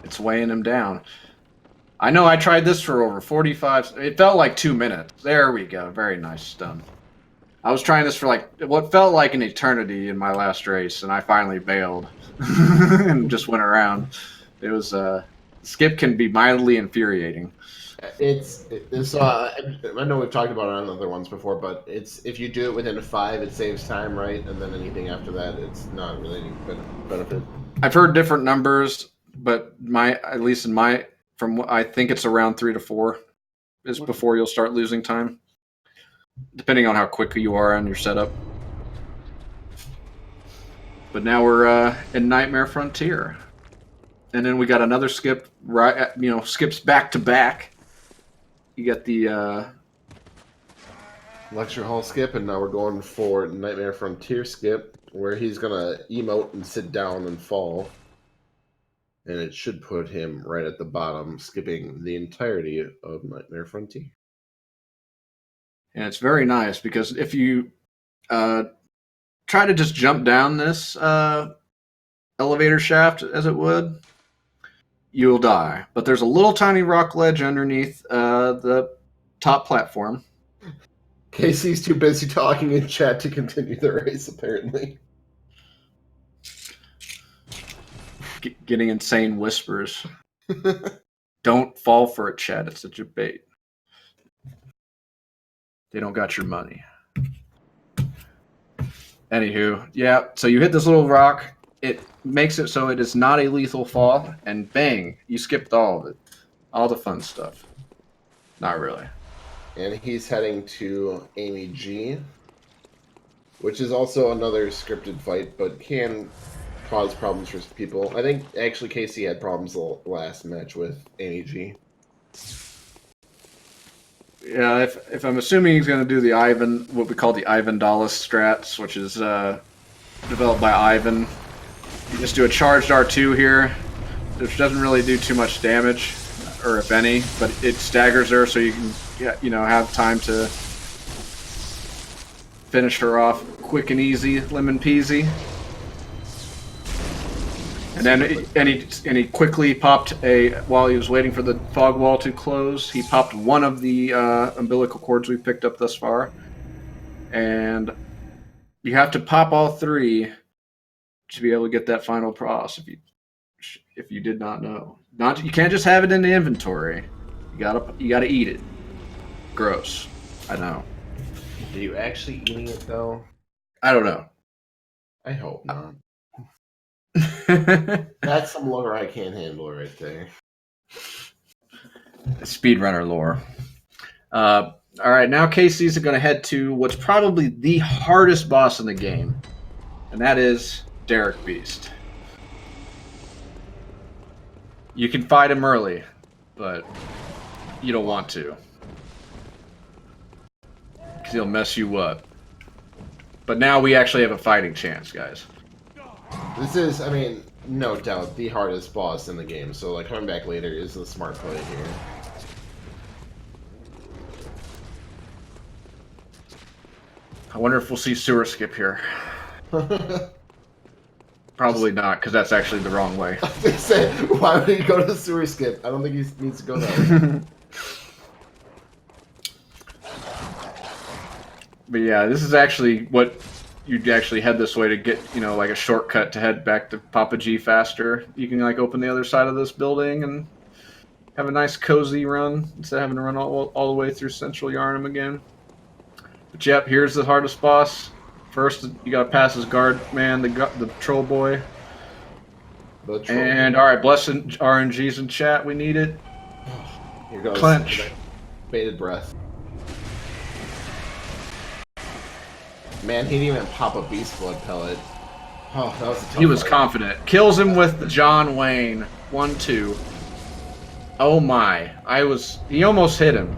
It's weighing him down. I know I tried this for over 45. It felt like 2 minutes. There we go. Very nice done. I was trying this for like what felt like an eternity in my last race, and I finally bailed and just went around. It was skip can be mildly infuriating. I know we've talked about it on other ones before, but if you do it within 5, it saves time, right? And then anything after that, it's not really any benefit. I've heard different numbers, but from what I think it's around 3 to 4 is before you'll start losing time, depending on how quick you are on your setup. But now we're in Nightmare Frontier, and then we got another skip. Right, skips back to back. You got the Lecture Hall skip, and now we're going for Nightmare Frontier skip, where he's gonna emote and sit down and fall. And it should put him right at the bottom, skipping the entirety of Nightmare Frontier. And it's very nice, because if you try to just jump down this elevator shaft, as it would, you'll die. But there's a little tiny rock ledge underneath the top platform. Casey's too busy talking in chat to continue the race, apparently. Getting insane whispers. Don't fall for it, Chad. It's such a bait. They don't got your money. Anywho, yeah, so you hit this little rock. It makes it so it is not a lethal fall, and bang, you skipped all of it. All the fun stuff. Not really. And he's heading to Amy G, which is also another scripted fight, but can cause problems for people. I think actually Casey had problems the last match with Amy G. Yeah, if I'm assuming he's going to do the Ivan, what we call the Ivan Dallas strats, which is developed by Ivan. You just do a charged R2 here, which doesn't really do too much damage, or if any, but it staggers her so you can, have time to finish her off quick and easy, lemon peasy. And then he quickly popped while he was waiting for the fog wall to close, he popped one of the umbilical cords we've picked up thus far. And you have to pop all three to be able to get that final pros if you did not know. You can't just have it in the inventory. You gotta eat it. Gross. I know. Are you actually eating it though? I don't know. I hope not. That's some lore I can't handle right there. Speedrunner lore. All right, now Casey's going to head to what's probably the hardest boss in the game, and that is Derek Beast. You can fight him early, but you don't want to, because he'll mess you up. But now we actually have a fighting chance, guys. This is, no doubt, the hardest boss in the game, so like coming back later is the smart play here. I wonder if we'll see sewer skip here. Probably not, because that's actually the wrong way. They say, why would he go to the sewer skip? I don't think he needs to go there. But yeah, this is actually what you'd actually head this way to get, like a shortcut to head back to Papa G faster. You can like open the other side of this building and have a nice cozy run instead of having to run all the way through Central Yarnum again. But yep, here's the hardest boss. First, you gotta pass his guard man, the troll boy. And all right, blessed RNGs in chat. We need it. Here goes. Clench. Bated breath. Man, he didn't even pop a beast blood pellet. Oh, that was a tough He was fight. confident. Kills him with the John Wayne. 1-2. Oh my. He almost hit him.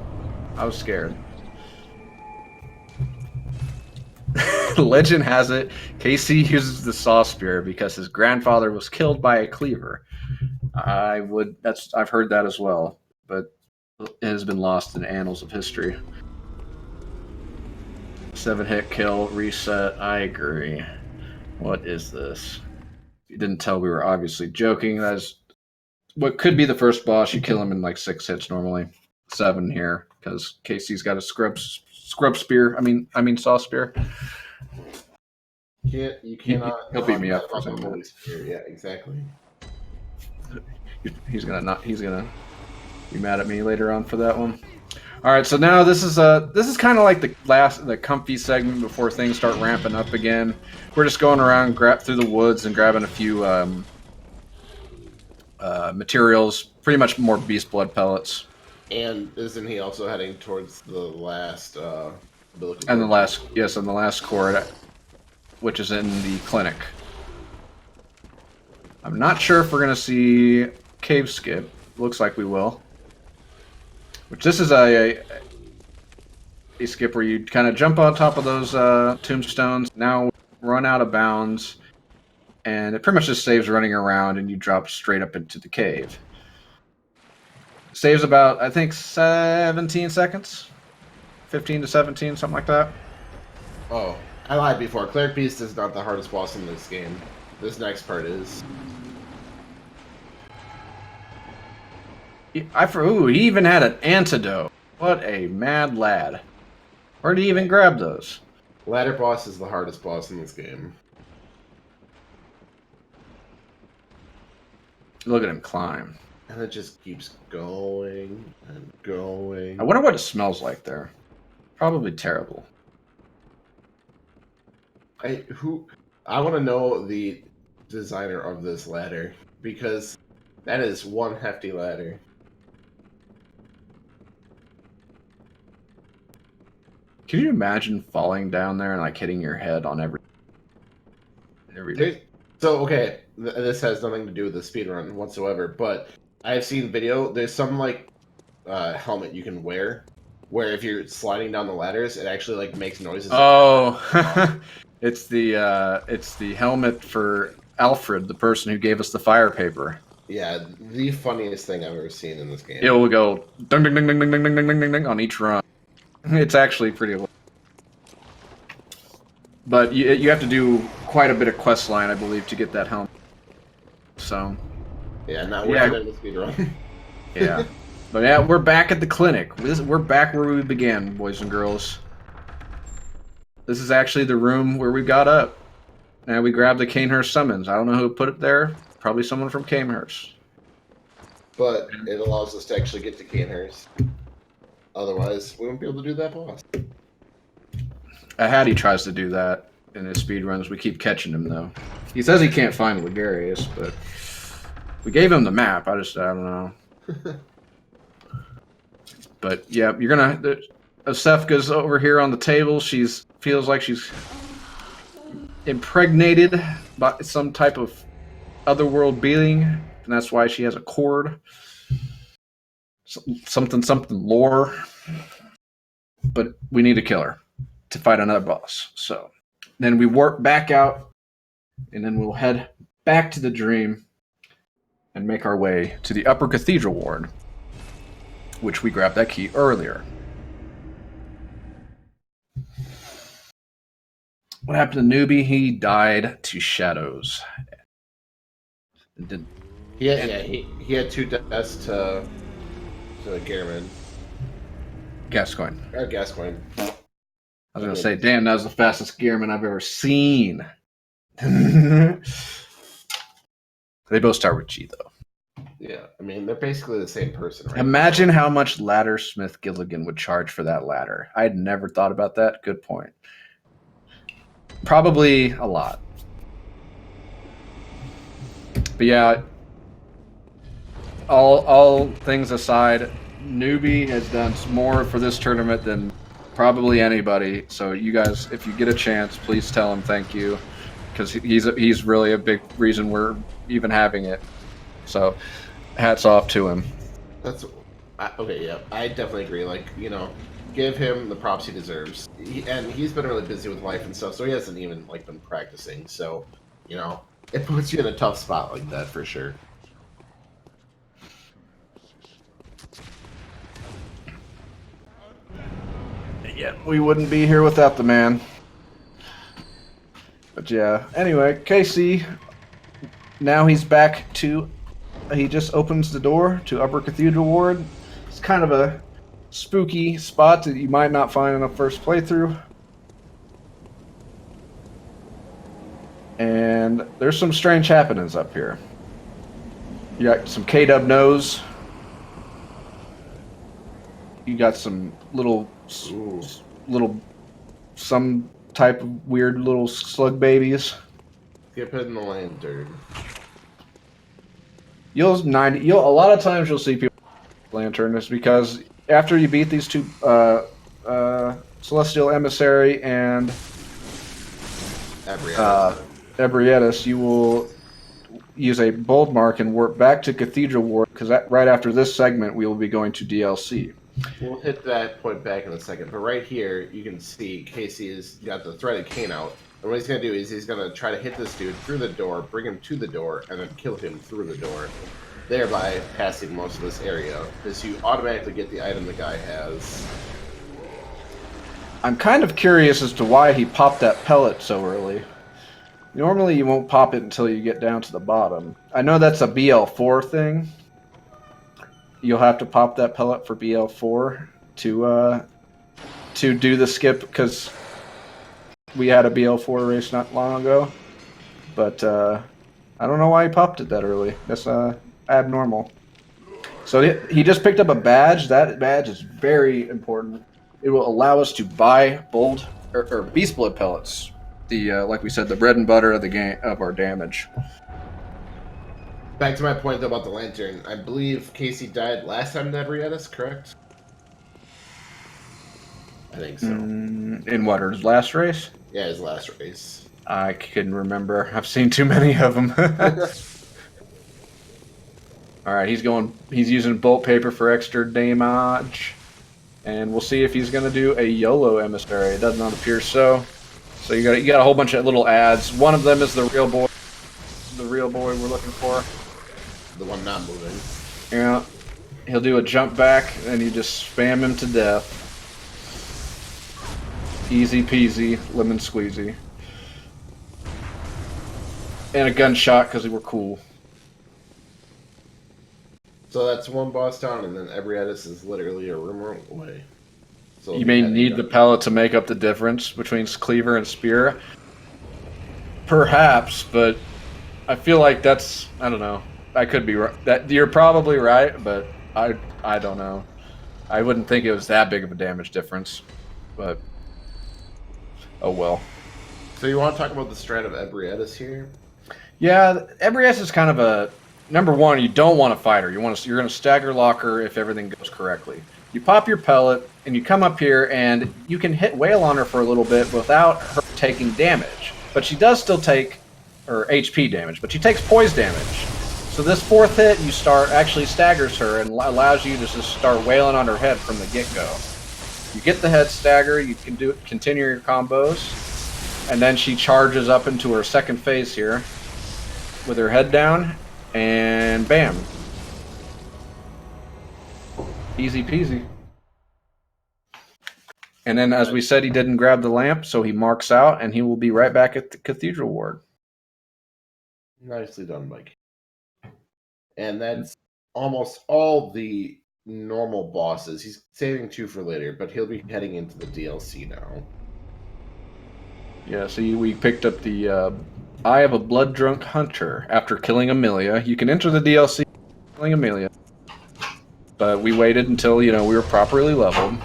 I was scared. Legend has it, Casey uses the saw spear because his grandfather was killed by a cleaver. I've heard that as well, but it has been lost in the annals of history. 7-hit kill, reset, I agree. What is this? You didn't tell we were obviously joking. That's what could be the first boss. You kill him in like 6 hits normally. 7 here, because Casey's got a scrub spear. I mean saw spear. You cannot. He'll beat me up for some minutes. Yeah, exactly. He's gonna be mad at me later on for that one. All right, so now this is kind of like the comfy segment before things start ramping up again. We're just going around through the woods and grabbing a few materials, pretty much more beast blood pellets. And isn't he also heading towards the last umbilical and cord? the last cord, which is in the clinic. I'm not sure if we're gonna see cave skip. Looks like we will. Which this is a skip where you kind of jump on top of those tombstones. Now run out of bounds, and it pretty much just saves running around, and you drop straight up into the cave. Saves about, I think, 17 seconds, 15 to 17, something like that. Oh, I lied before. Cleric Beast is not the hardest boss in this game. This next part is. He even had an antidote. What a mad lad. Where do you even grab those? Ladder boss is the hardest boss in this game. Look at him climb. And it just keeps going and going. I wonder what it smells like there. Probably terrible. I want to know the designer of this ladder, because that is one hefty ladder. Can you imagine falling down there and like hitting your head on every So okay, this has nothing to do with the speedrun whatsoever, but I've seen video. There's some like helmet you can wear, where if you're sliding down the ladders, it actually like makes noises. Oh, it's the helmet for Alfred, the person who gave us the fire paper. Yeah, the funniest thing I've ever seen in this game. It will go ding ding ding ding ding ding ding ding ding ding on each run. It's actually pretty. But you have to do quite a bit of quest line, I believe, to get that helmet. So. Yeah, not worth it in the speedrun. Yeah. But yeah, we're back at the clinic. We're back where we began, boys and girls. This is actually the room where we got up. And we grabbed the Canehurst summons. I don't know who put it there. Probably someone from Canehurst. But it allows us to actually get to Canehurst. Otherwise, we won't be able to do that boss. Hattie tries to do that in his speedruns. We keep catching him, though. He says he can't find Ligarius, but we gave him the map. I don't know. But yeah, you're gonna. Asefka's over here on the table. Feels like she's impregnated by some type of otherworld being, and that's why she has a cord. Something lore. But we need to kill her to fight another boss. So then we warp back out, and then we'll head back to the dream and make our way to the Upper Cathedral Ward, which we grabbed that key earlier. What happened to Newbie? He died to shadows. He had 2 deaths to Gehrman. Gascoigne. Gascoigne. I was going to say, damn, that was the fastest Gehrman I've ever seen. They both start with G, though. Yeah, I mean, they're basically the same person, right? Imagine how much Laddersmith Gilligan would charge for that ladder. I had never thought about that. Good point. Probably a lot. But yeah, all things aside, Newbie has done more for this tournament than probably anybody. So you guys, if you get a chance, please tell him thank you, because he's really a big reason we're even having it. So hats off to him. Okay. Yeah, I definitely agree. Like, give him the props he deserves. And he's been really busy with life and stuff, so he hasn't even like been practicing. So, it puts you in a tough spot like that for sure. Yeah, we wouldn't be here without the man. But yeah, anyway, Casey, now he's back to, he just opens the door to Upper Cathedral Ward. It's kind of a spooky spot that you might not find in a first playthrough. And there's some strange happenings up here. You got some K-Dub nose. You got some some type of weird little slug babies. Skip it in the lantern. A lot of times you'll see people with lantern is because after you beat these 2 Celestial Emissary and Ebrietis, you will use a bold mark and warp back to Cathedral Ward, because right after this segment we will be going to DLC. We'll hit that point back in a second, but right here you can see Casey has got the threaded cane out, and what he's going to do is he's going to try to hit this dude through the door, bring him to the door, and then kill him through the door, thereby passing most of this area, because you automatically get the item the guy has. I'm kind of curious as to why he popped that pellet so early. Normally you won't pop it until you get down to the bottom. I know that's a BL4 thing. You'll have to pop that pellet for BL4 to to do the skip because we had a BL4 race not long ago, but I don't know why he popped it that early. That's abnormal. So he just picked up a badge. That badge is very important. It will allow us to buy bold or beast blood pellets. The like we said, the bread and butter of the game of our damage. Back to my point though about the lantern. I believe Casey died last time Nebrietis, correct? I think so. In what, his last race? Yeah, his last race. I couldn't remember. I've seen too many of them. All right, he's using bolt paper for extra damage, and we'll see if he's gonna do a YOLO emissary. It does not appear so. So you got a whole bunch of little ads. One of them is the real boy we're looking for. The one not moving. Yeah, he'll do a jump back, and you just spam him to death. Easy peasy, lemon squeezy. And a gunshot because we were cool. So that's one boss down, and then Ebrietis is literally a room away. So You may need the pellet to make up the difference between cleaver and spear. Perhaps, but I feel like that's, I don't know. I could be right. You're probably right, but I don't know. I wouldn't think it was that big of a damage difference, but oh well. So you want to talk about the strat of Ebrietis here? Yeah, Ebrietis is kind of a number one. You don't want to fight her. You're going to stagger lock her if everything goes correctly. You pop your pellet and you come up here and you can hit wail on her for a little bit without her taking damage, but she does still take or HP damage, but she takes poise damage. So this fourth hit, you actually staggers her and allows you to just start wailing on her head from the get-go. You get the head stagger, you can continue your combos, and then she charges up into her second phase here with her head down, and bam. Easy peasy. And then, as we said, he didn't grab the lamp, so he marks out, and he will be right back at the Cathedral Ward. Nicely done, Mike. And that's almost all the normal bosses. He's saving 2 for later, but he'll be heading into the DLC now. Yeah, see, we picked up the Eye of a Blood-Drunk Hunter after killing Amelia. You can enter the DLC killing Amelia, but we waited until, we were properly leveled.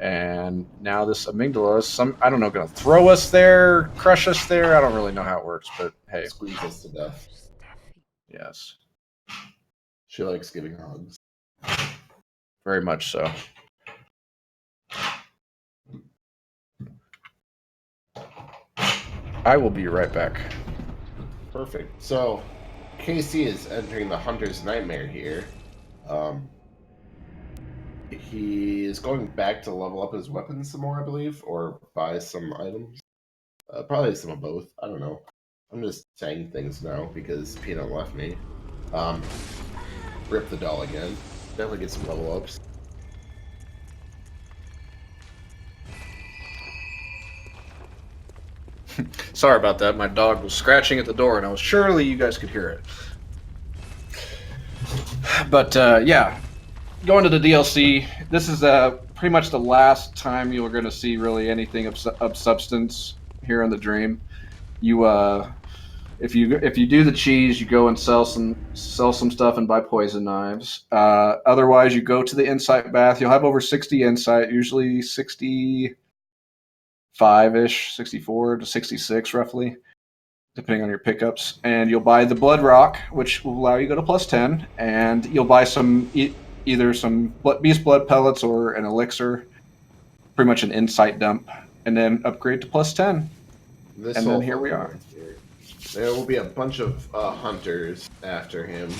And now this amygdala is I don't know, going to throw us there, crush us there. I don't really know how it works, but hey. Squeeze us to death. Yes. She likes giving hugs. Very much so. I will be right back. Perfect. So, KC is entering the Hunter's Nightmare here. He is going back to level up his weapons some more, I believe, or buy some items. Probably some of both. I don't know. I'm just saying things now because Peanut left me. Rip the doll again. Definitely get some level ups. Sorry about that. My dog was scratching at the door, and surely you guys could hear it. But yeah, going to the DLC. This is pretty much the last time you're going to see really anything of substance here in the Dream. If you do the cheese, you go and sell some stuff and buy poison knives. Otherwise, you go to the insight bath. You'll have over 60 insight, usually 65-ish, 64 to 66 roughly, depending on your pickups. And you'll buy the blood rock, which will allow you to go to +10, and you'll buy either some beast blood pellets or an elixir, pretty much an insight dump, and then upgrade to +10. And then here we are. There will be a bunch of hunters after him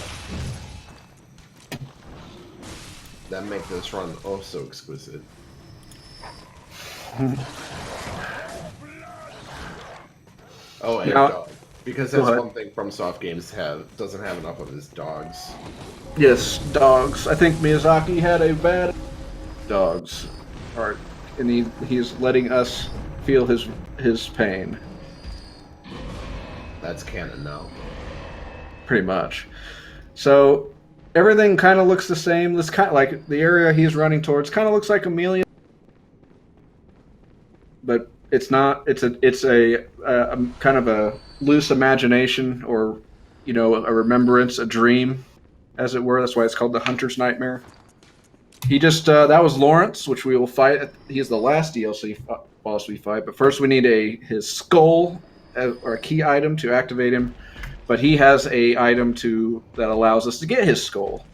that make this run oh so exquisite. Oh, and now, a dog. Because that's one thing FromSoft Games doesn't have enough of his dogs. Yes, dogs. I think Miyazaki had a bad dogs, and he's letting us feel his pain. That's canon now. Pretty much. So everything kind of looks the same. This kind of like the area he's running towards kind of looks like Amelia. but it's not. It's a kind of a loose imagination, or a remembrance, a dream, as it were. That's why it's called the Hunter's Nightmare. He just that was Lawrence, which we will fight. He's the last DLC boss we fight, but first we need his skull or a key item to activate him. But he has a item that allows us to get his skull.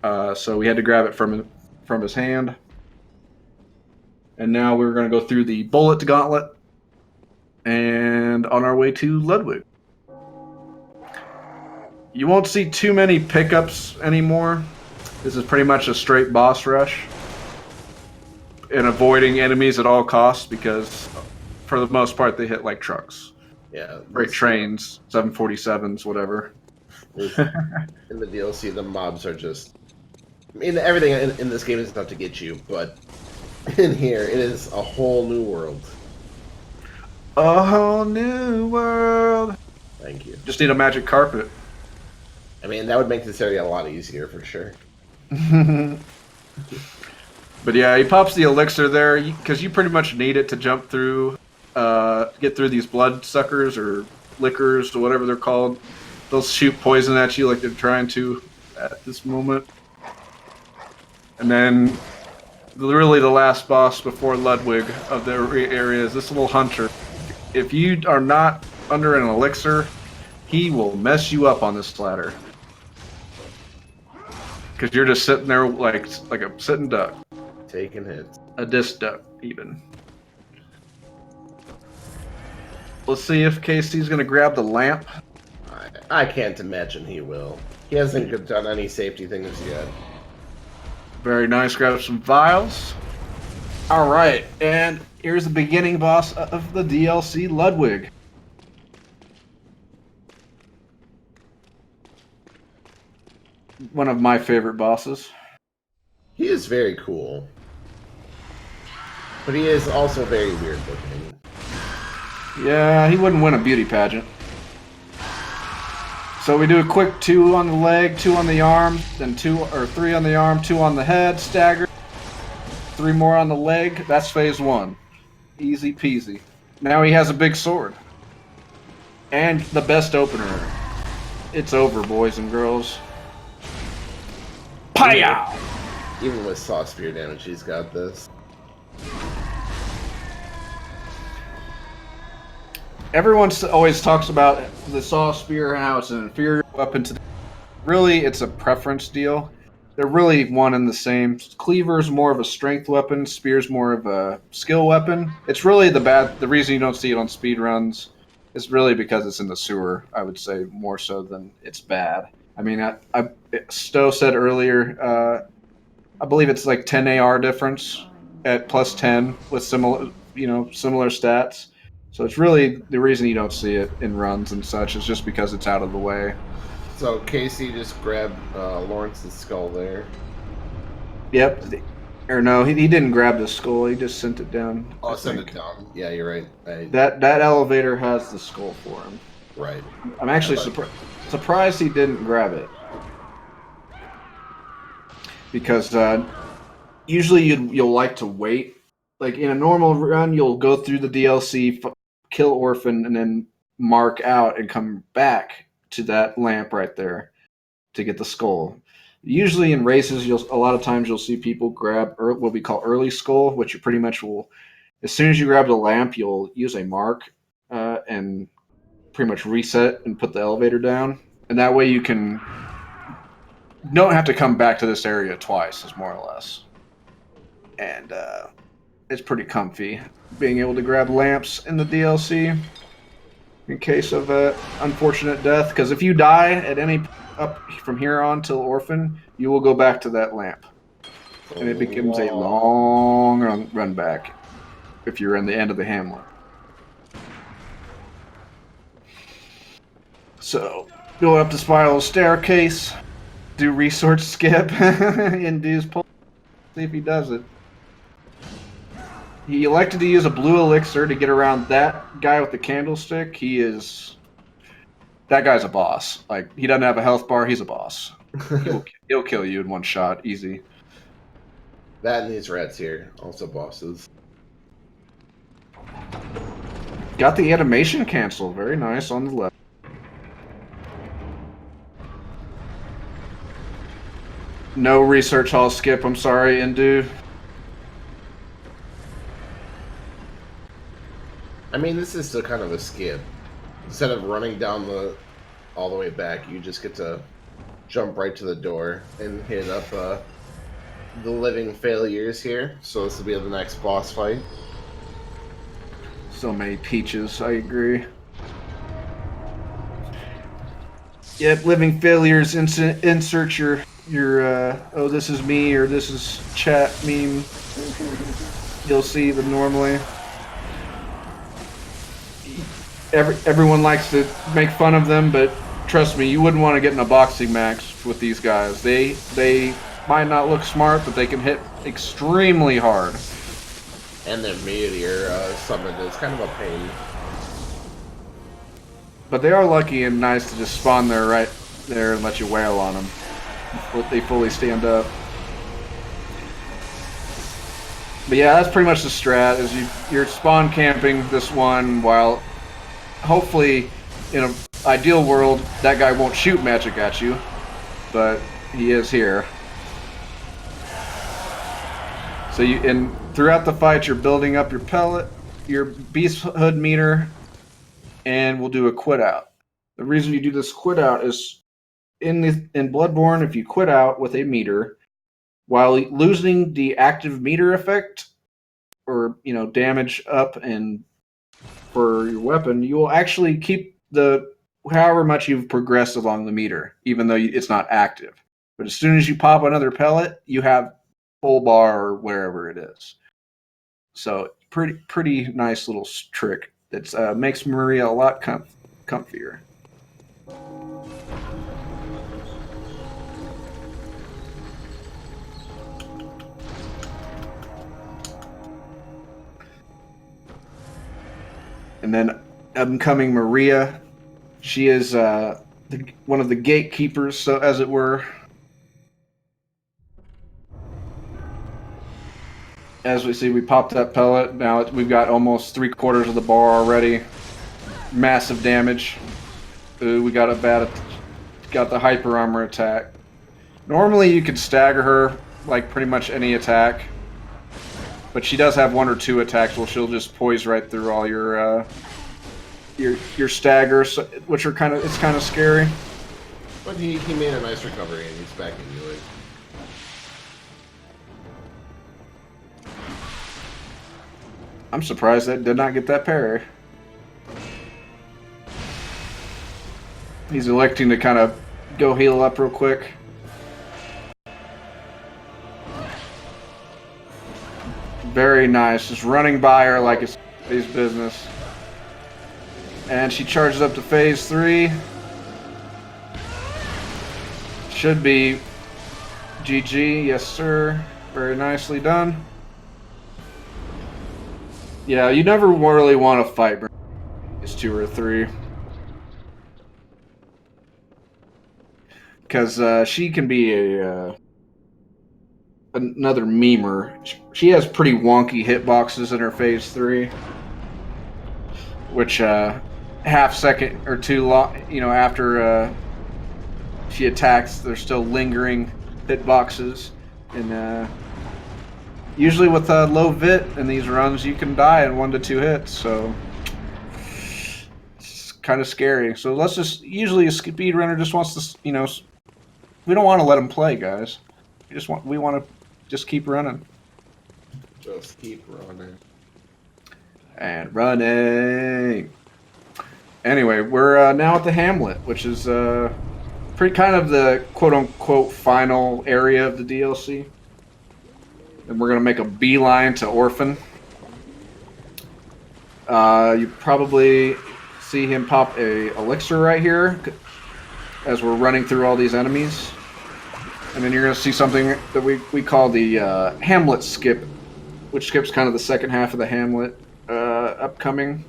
So we had to grab it from his hand. And now we're going to go through the bullet gauntlet and on our way to Ludwig. You won't see too many pickups anymore. This is pretty much a straight boss rush. And avoiding enemies at all costs because, for the most part, they hit like trucks. Yeah. Freight trains, 747s, whatever. In the DLC, the mobs are just... I mean, everything in this game is enough to get you, but in here, it is a whole new world. A whole new world. Thank you. Just need a magic carpet. I mean, that would make this area a lot easier, for sure. But yeah, he pops the elixir there, because you pretty much need it to jump through, get through these blood suckers, or lickers, or whatever they're called. They'll shoot poison at you like they're trying to at this moment. And then, really the last boss before Ludwig of the area is this little hunter. If you are not under an elixir, he will mess you up on this ladder. Because you're just sitting there like a sitting duck. Taking hits. A disc duck, even. Let's see if Casey's going to grab the lamp. I can't imagine he will. He hasn't done any safety things yet. Very nice. Grab some vials. All right, and here's the beginning boss of the DLC, Ludwig. One of my favorite bosses. He is very cool. But he is also very weird looking. Yeah, he wouldn't win a beauty pageant. So we do a quick 2 on the leg, 2 on the arm, then 2 or 3 on the arm, 2 on the head, stagger. 3 more on the leg. That's phase 1. Easy peasy. Now he has a big sword. And the best opener. It's over, boys and girls. Pow! Even with saw spear damage, he's got this. Everyone always talks about the saw spear and how it's an inferior weapon to really, it's a preference deal. They're really one and the same. Cleaver's more of a strength weapon. Spear's more of a skill weapon. It's really the reason you don't see it on speedruns is really because it's in the sewer, I would say, more so than it's bad. I mean, Stowe said earlier, I believe it's like 10 AR difference at plus 10 with similar stats. So it's really the reason you don't see it in runs and such is just because it's out of the way. So Casey just grabbed Lawrence's skull there. Yep. Or no, he didn't grab the skull. He just sent it down. Oh, send it down. Yeah, you're right. That elevator has the skull for him. Right. I'm actually surprised he didn't grab it. Because usually you'll like to wait. Like in a normal run, you'll go through the DLC, kill Orphan, and then mark out and come back to that lamp right there to get the skull. Usually in races, a lot of times you'll see people grab what we call early skull, which you pretty much will, as soon as you grab the lamp, you'll use a mark and pretty much reset and put the elevator down. And that way you don't have to come back to this area twice, is more or less. And it's pretty comfy being able to grab lamps in the DLC in case of unfortunate death. Because if you die at any up from here on till Orphan, you will go back to that lamp. And it becomes a long run back if you're in the end of the hamlet. So, go up the spiral staircase, do resource skip, and do his pull. See if he does it. He elected to use a blue elixir to get around that guy with the candlestick. That guy's a boss. Like, he doesn't have a health bar, he's a boss. He'll kill you in one shot, easy. That and these rats here, also bosses. Got the animation canceled. Very nice on the left. No research hall skip. I'm sorry, Indu. I mean, this is still kind of a skip. Instead of running down all the way back, you just get to jump right to the door and hit up the living failures here. So this will be the next boss fight. So many peaches, I agree. Yep, living failures. Insert your oh, this is me or this is chat meme. You'll see them normally. Everyone likes to make fun of them, but trust me, you wouldn't want to get in a boxing match with these guys. They might not look smart, but they can hit extremely hard. And their meteor summon is kind of a pain. But they are lucky and nice to just spawn there right there and let you wail on them. They fully stand up. But yeah, that's pretty much the strat, is you're spawn camping this one while hopefully in an ideal world that guy won't shoot magic at you, but he is here. So throughout the fight you're building up your beast hood meter, and we'll do a quit out. The reason you do this quit out is in Bloodborne, if you quit out with a meter while losing the active meter effect or damage up and for your weapon, you will actually keep however much you've progressed along the meter, even though it's not active. But as soon as you pop another pellet, you have full bar or wherever it is. So pretty nice little trick that makes Maria a lot comfier. And then upcoming Maria, she is one of the gatekeepers, so as it were. As we see, we popped that pellet. Now we've got almost 3/4 of the bar already. Massive damage. Ooh, we got got the hyper armor attack. Normally you could stagger her like pretty much any attack, but she does have 1 or 2 attacks where she'll just poise right through all your staggers, which are kind of scary. But he made a nice recovery and he's back into it. I'm surprised that did not get that parry. He's electing to kind of go heal up real quick. Very nice. Just running by her like it's his business. And she charges up to phase 3. Should be GG. Yes, sir. Very nicely done. Yeah, you never really want to fight it's 2 or 3. Because she can be another memer. She has pretty wonky hitboxes in her phase 3. Which, half second or 2 long, after she attacks, there's still lingering hitboxes. And, usually with low vit in these runs, you can die in 1 to 2 hits, so it's kind of scary. So usually a speedrunner just wants to, we don't want to let him play, guys. We want to just keep running. Just keep running. And running. Anyway, we're now at the Hamlet, which is pretty kind of the quote-unquote final area of the DLC. And we're going to make a beeline to Orphan. You probably see him pop a elixir right here as we're running through all these enemies. And then you're going to see something that we call the Hamlet skip, which skips kind of the second half of the Hamlet upcoming.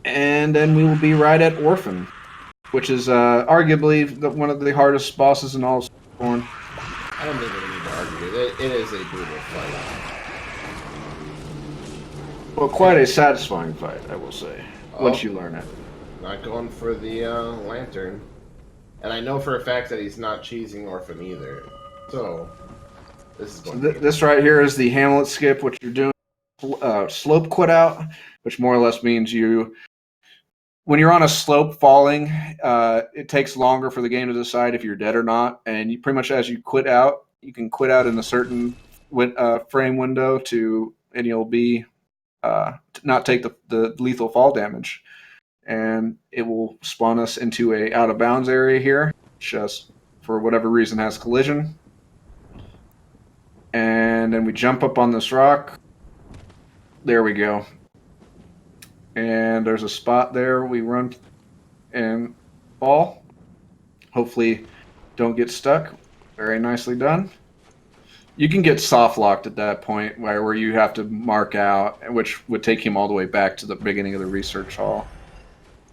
And then we will be right at Orphan, which is arguably one of the hardest bosses in all of Bloodborne. I don't think we need to argue it. It is a brutal fight. Well, quite a satisfying fight, I will say, once Oh, you learn it. not going for the lantern. And I know for a fact that he's not cheesing Orphan either. So, this is So going to be... this right here is the Hamlet skip, which you're doing slope quit out, which more or less means when you're on a slope falling, it takes longer for the game to decide if you're dead or not. And you pretty much as you quit out, you can quit out in a certain frame window and you'll be not take the lethal fall damage. And it will spawn us into a out of bounds area here, just for whatever reason has collision. And then we jump up on this rock. There we go. And there's a spot there. We run and fall. Hopefully don't get stuck. Very nicely done. You can get soft locked at that point where you have to mark out, which would take him all the way back to the beginning of the research hall.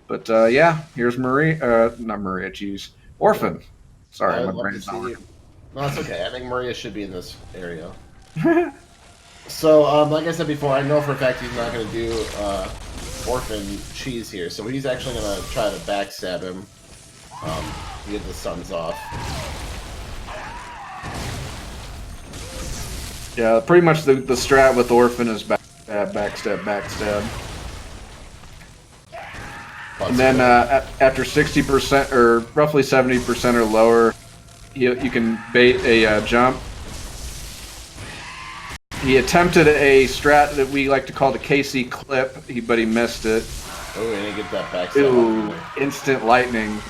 But yeah, here's Maria. Not Maria, geez. Orphan. Sorry, my brain is not working. No, it's okay. I think Maria should be in this area. So, like I said before, I know for a fact he's not going to do Orphan cheese here. So he's actually going to try to backstab him to get the suns off. Yeah, pretty much the strat with Orphan is backstab. And then after 60% or roughly 70% or lower, you can bait a jump. He attempted a strat that we like to call the KC clip, but he missed it. Oh, and he get that backstab. Ooh, instant lightning.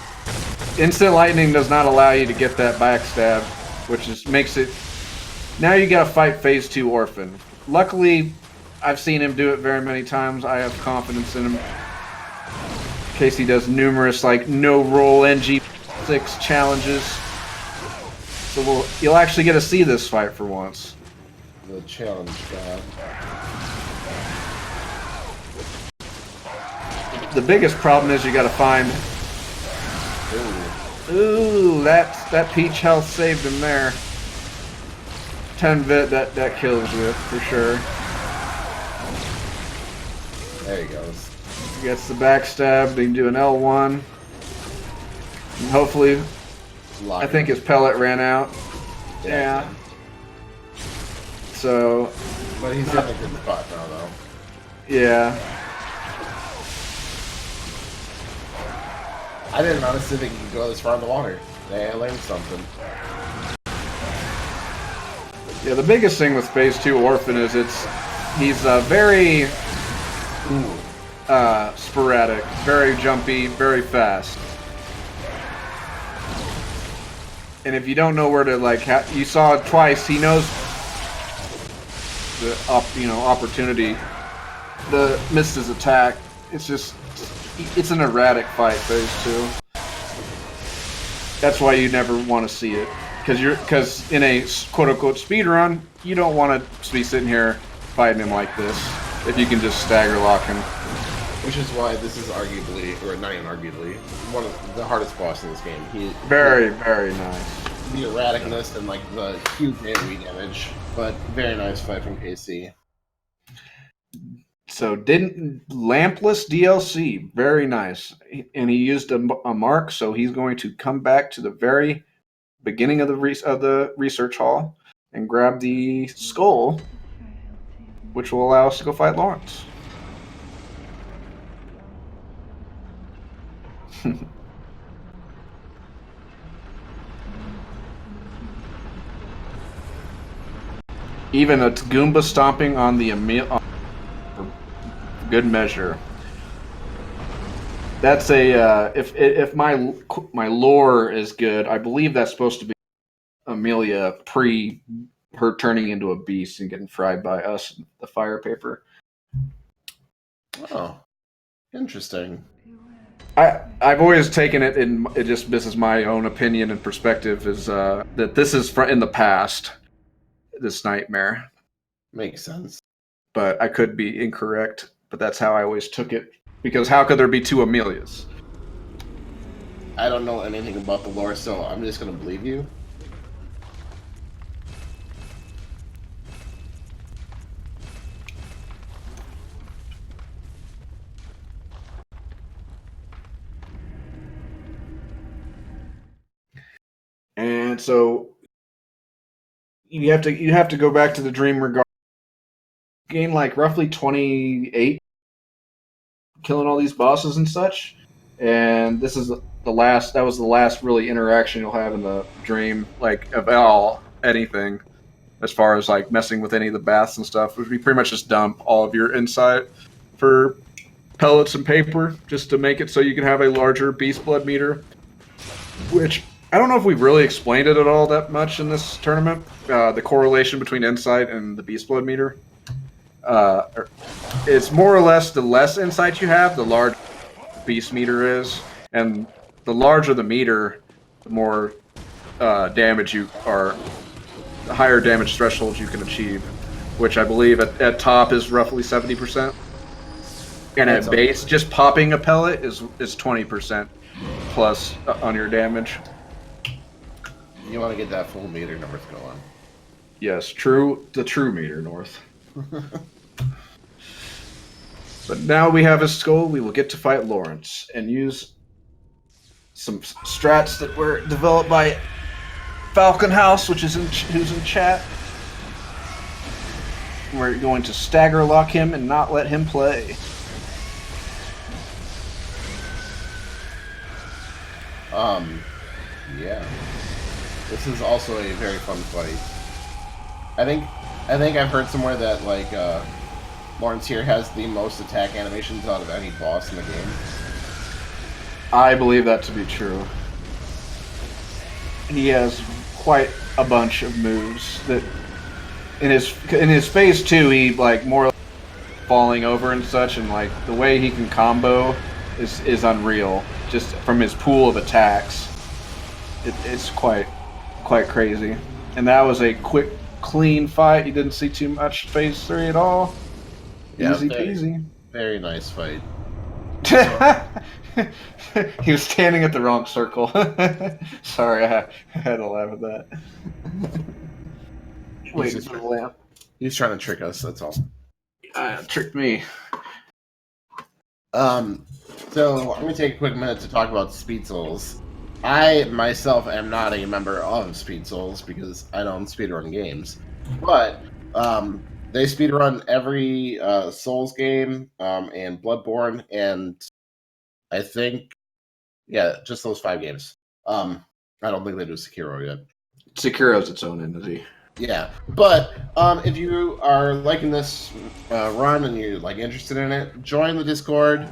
Instant lightning does not allow you to get that backstab, which makes it... Now you gotta fight phase 2 Orphan. Luckily, I've seen him do it very many times. I have confidence in him. Casey does numerous no roll NG6 challenges. So you'll actually get to see this fight for once. The challenge god. The biggest problem is you gotta find... Ooh, that peach health saved him there. 10 bit, that kills you for sure. There he goes. He gets the backstab, they can do an L1. And hopefully, I think his pellet ran out. Yeah. So... But he's in a good spot now, though. Yeah. I didn't honestly think he could go this far in the water. I learned something. Yeah, the biggest thing with Phase 2 Orphan is he's very sporadic, very jumpy, very fast. And if you don't know where to you saw it twice, he knows the opportunity to miss his attack. It's an erratic fight, Phase 2. That's why you never want to see it. Because in a quote-unquote speedrun, you don't want to be sitting here fighting him like this, if you can just stagger lock him. Which is why this is arguably, or not even arguably, one of the hardest boss in this game. Very, very nice. The erraticness and the huge AoE damage, but very nice fight from KC. So lampless DLC, very nice, and he used a mark, so he's going to come back to the very beginning of the research hall and grab the skull, which will allow us to go fight Lawrence. Even a Goomba stomping on the for good measure. That's if my lore is good, I believe that's supposed to be Amelia pre her turning into a beast and getting fried by us, the fire paper. Oh, interesting. I've always taken it this is my own opinion and perspective is that this is in the past, this nightmare. Makes sense. But I could be incorrect, but that's how I always took it. Because how could there be two Amelias? I don't know anything about the lore, so I'm just gonna believe you. so you have to go back to the dream regard. Gain like roughly 28, killing all these bosses and such. And this is the last. That was the last really interaction you'll have in the dream, like of anything, as far as like messing with any of the baths and stuff. Would be pretty much just dump all of your insight for pellets and paper, just to make it so you can have a larger beast blood meter. Which I don't know if we've really explained it at all that much in this tournament. The correlation between insight and the beast blood meter. It's more or less the less insight you have, the larger beast meter is, and the larger the meter, the more damage you are, the higher damage threshold you can achieve, which I believe at top is roughly 70%, and at base, just popping a pellet is 20% plus on your damage. You want to get that full meter north going. Yes, the true meter north. But now we have his skull, we will get to fight Lawrence and use some strats that were developed by Falcon House, who's in chat. We're going to stagger lock him and not let him play. Yeah. This is also a very fun fight. I think I've heard somewhere that like Lawrence here has the most attack animations out of any boss in the game. I believe that to be true. He has quite a bunch of moves that in his phase 2 he like more falling over and such, and like the way he can combo is unreal just from his pool of attacks. It's quite crazy. And that was a quick, clean fight. You didn't see too much phase 3 at all. Yeah, easy peasy. Very nice fight. He was standing at the wrong circle. Sorry, I had to laugh at that. Wait for the lamp. He's trying to trick us, that's all. Tricked me. So I'm going to take a quick minute to talk about Speed Souls. I, myself, am not a member of Speed Souls because I don't speedrun games. But, they speedrun every Souls game, and Bloodborne, and I think, yeah, just those 5 games. I don't think they do Sekiro yet. Sekiro's its own entity. Yeah, but if you are liking this run and you're like interested in it, join the Discord.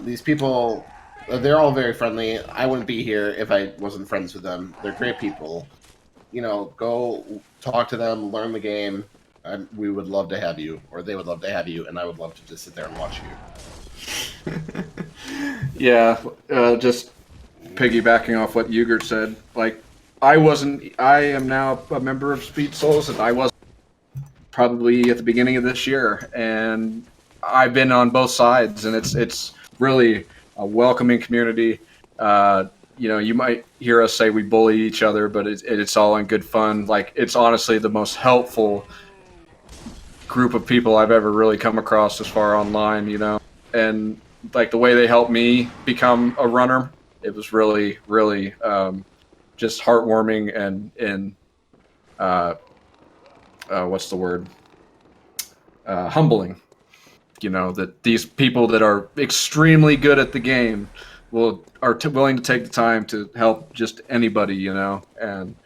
These people, they're all very friendly. I wouldn't be here if I wasn't friends with them. They're great people. You know, go talk to them, learn the game. We would love to have you, or they would love to have you, and I would love to just sit there and watch you. Yeah, just piggybacking off what Ugert said, like, I am now a member of Speed Souls, and I was probably at the beginning of this year, and I've been on both sides, and it's really a welcoming community. You know, you might hear us say we bully each other, but it's all in good fun. Like, it's honestly the most helpful group of people I've ever really come across as far online, you know, and like the way they helped me become a runner, it was really, really just heartwarming and what's the word? Humbling. You know, that these people that are extremely good at the game are willing to take the time to help just anybody, you know. And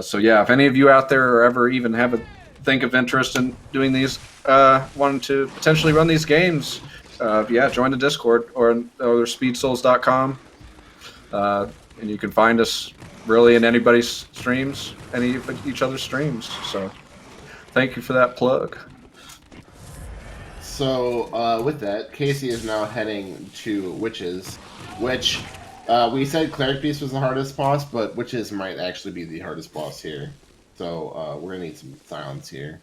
so yeah, if any of you out there are ever even have think of interest in doing these, wanting to potentially run these games, yeah, join the Discord or speedsouls.com, and you can find us really in anybody's streams, any of each other's streams. So thank you for that plug. So with that, Casey is now heading to Witches, which we said Cleric Beast was the hardest boss, but Witches might actually be the hardest boss here. So we're gonna need some silence here.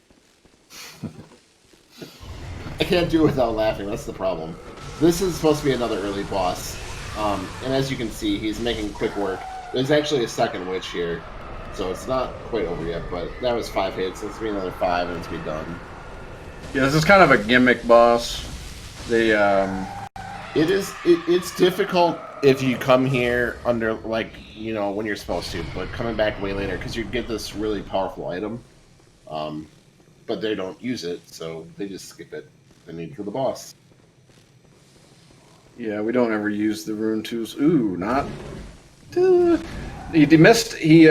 I can't do it without laughing, that's the problem. This is supposed to be another early boss, and as you can see, he's making quick work. There's actually a second witch here, so it's not quite over yet, but that was 5 hits. Let's be another 5 and it's be done. Yeah, this is kind of a gimmick boss. They It's difficult if you come here under like when you're supposed to, but coming back way later because you get this really powerful item, um, but they don't use it, so they just skip it. They need for the boss. Yeah, we don't ever use the rune tools. Ooh, not. He missed. He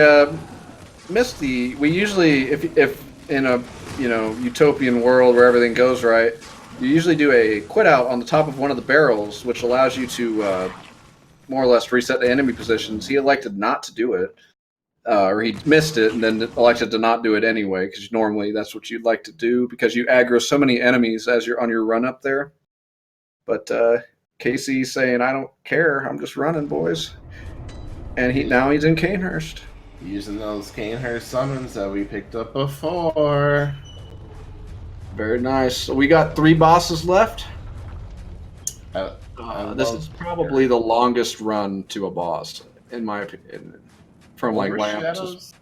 missed the. We usually, if in a utopian world where everything goes right, you usually do a quit out on the top of one of the barrels, which allows you to more or less reset the enemy positions. He elected not to do it, or he missed it and then elected to not do it anyway, because normally that's what you'd like to do because you aggro so many enemies as you're on your run up there. But Casey's saying, "I don't care. I'm just running, boys." And now he's in Canehurst. Using those Canehurst summons that we picked up before. Very nice. So we got 3 bosses left. This is probably the longest run to a boss, in my opinion. From like Lamps.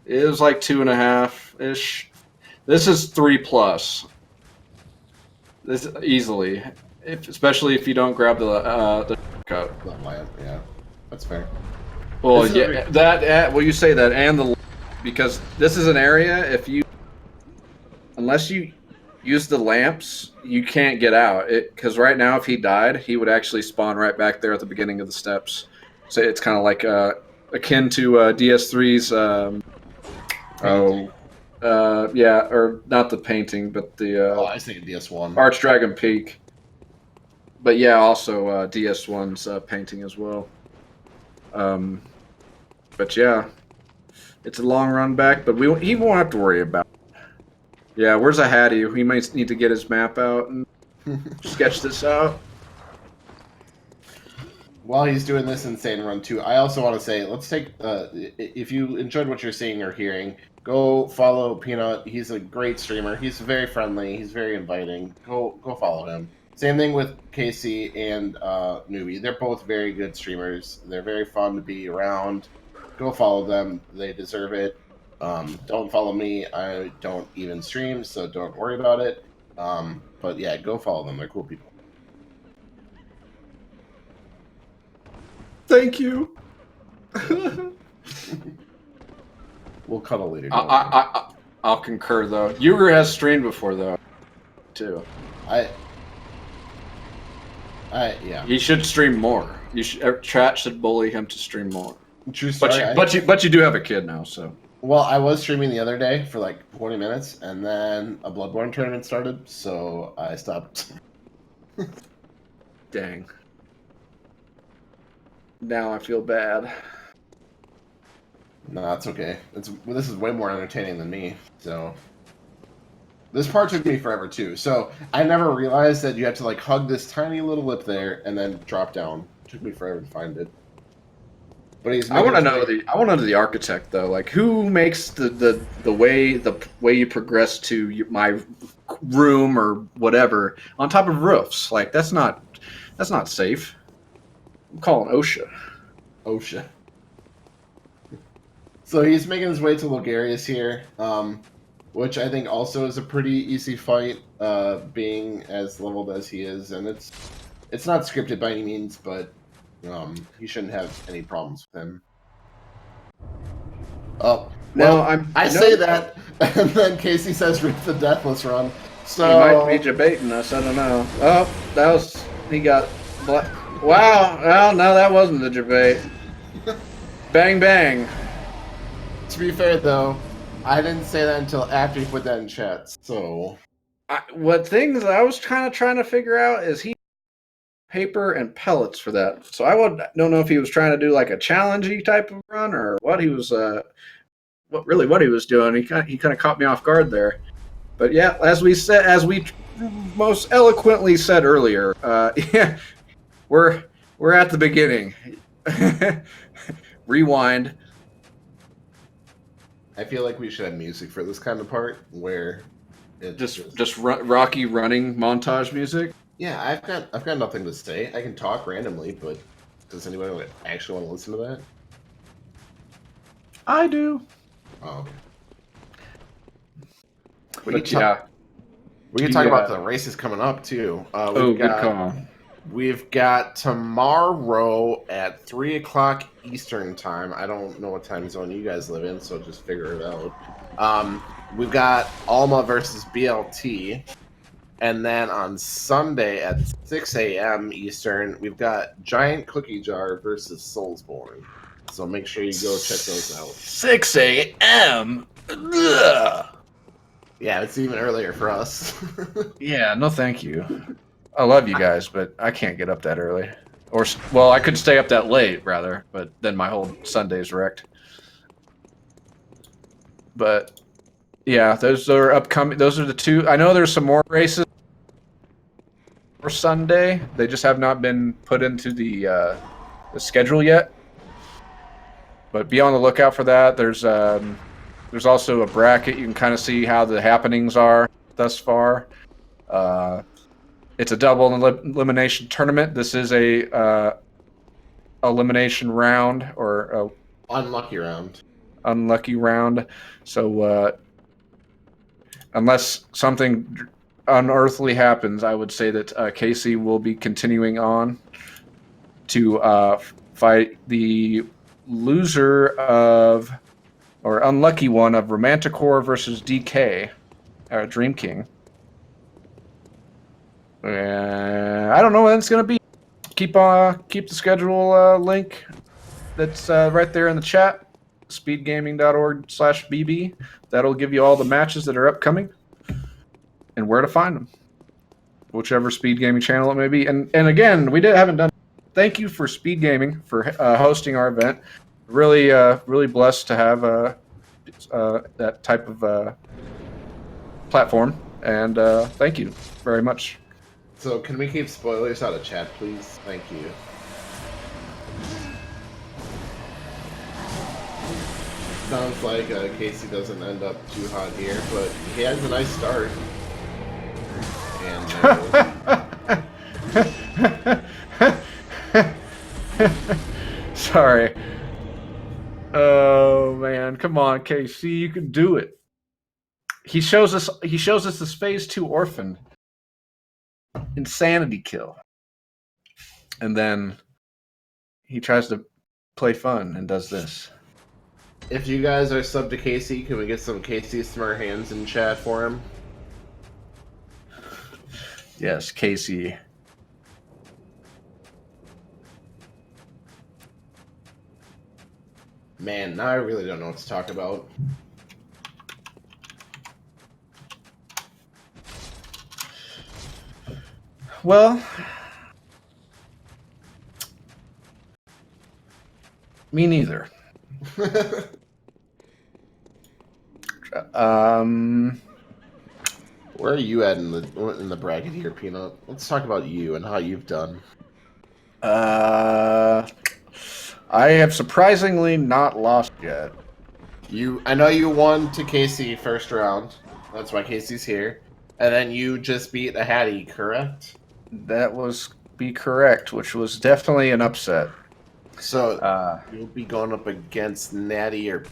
It was like 2.5-ish. This is 3+. This easily, especially if you don't grab the cut. Yeah, that's fair. Well, yeah, well, you say that, and because this is an area, unless you use the lamps, you can't get out. Because right now, if he died, he would actually spawn right back there at the beginning of the steps. So it's kind of like akin to DS3's. Yeah, or not the painting, but the. I was thinking DS1. Archdragon Peak. But yeah, also DS1's painting as well. But yeah, it's a long run back, but he won't have to worry about it. Yeah, where's a Hattie? He might need to get his map out and sketch this out. While he's doing this insane run too, I also want to say, let's take. If you enjoyed what you're seeing or hearing, go follow Peanut. He's a great streamer. He's very friendly. He's very inviting. Go follow him. Same thing with Casey and Newbie. They're both very good streamers. They're very fun to be around. Go follow them. They deserve it. Don't follow me. I don't even stream, so don't worry about it. But yeah, go follow them. They're cool people. Thank you. We'll cuddle later. I'll concur, though. Uger has streamed before, though, too. Yeah. He should stream more. Chat should bully him to stream more. True story. But you do have a kid now, so. Well, I was streaming the other day for like 20 minutes, and then a Bloodborne tournament started, so I stopped. Dang. Now I feel bad. No, it's okay. This is way more entertaining than me, so. This part took me forever too, so I never realized that you have to like hug this tiny little lip there and then drop down. It took me forever to find it. But I want to know the architect though. Like, who makes the way you progress to my room or whatever on top of roofs? Like, that's not safe. I'm calling OSHA. OSHA. So he's making his way to Logarius here. Which I think also is a pretty easy fight, being as leveled as he is, and it's not scripted by any means, but you shouldn't have any problems with him. Oh, well, I say that, and then Casey says read the Deathless Run. So he might be debating us. I don't know. Oh, he got black. Wow. Well, no, that wasn't the debate. Bang bang. To be fair, though, I didn't say that until after you put that in chat, so. What things I was kind of trying to figure out is he paper and pellets for that. So I don't know if he was trying to do like a challengey type of run or what he was, what he was doing. He kind of caught me off guard there. But yeah, as we most eloquently said earlier, yeah, we're at the beginning. Rewind. I feel like we should have music for this kind of part where it just Rocky running montage music. Yeah, I've got nothing to say. I can talk randomly, but does anybody actually want to listen to that? I do. Oh, okay. We can talk about the races coming up too. Good call. We've got tomorrow at 3 o'clock Eastern time. I don't know what time zone you guys live in, so just figure it out. We've got Alma versus BLT. And then on Sunday at 6 a.m. Eastern, we've got Giant Cookie Jar versus Soulsborne. So make sure you go check those out. 6 a.m.? Ugh. Yeah, it's even earlier for us. Yeah, no thank you. I love you guys, but I can't get up that early. Or, well, I could stay up that late, rather, but then my whole Sunday's wrecked. But, yeah, those are upcoming. Those are the two. I know there's some more races for Sunday. They just have not been put into the schedule yet. But be on the lookout for that. There's also a bracket. You can kind of see how the happenings are thus far. It's a double elimination tournament. This is a elimination round or Unlucky round. Unlucky round. So unless something unearthly happens, I would say that Casey will be continuing on to fight the loser of, or unlucky one of, Romanticore versus DK, Dream King. I don't know when it's gonna be. Keep the schedule link that's right there in the chat. Speedgaming.org/bb. That'll give you all the matches that are upcoming and where to find them, whichever Speed Gaming channel it may be. And again, haven't done. Thank you for Speed Gaming for hosting our event. Really, really blessed to have that type of platform, and thank you very much. So can we keep spoilers out of chat, please? Thank you. Sounds like Casey doesn't end up too hot here, but he has a nice start. And Sorry. Oh man, come on, Casey, you can do it. He shows us this phase 2 orphan. Insanity kill. And then he tries to play fun and does this. if you guys are sub to Casey, can we get some kcsmurf hands in chat for him? Yes, Casey. Man, now I really don't know what to talk about. Well, me neither. Where are you at in the bracket here, Peanut? Let's talk about you and how you've done. I have surprisingly not lost yet. I know you won to Casey first round. That's why Casey's here. And then you just beat a Hattie, correct? That was be correct, which was definitely an upset. So you'll be going up against Natty or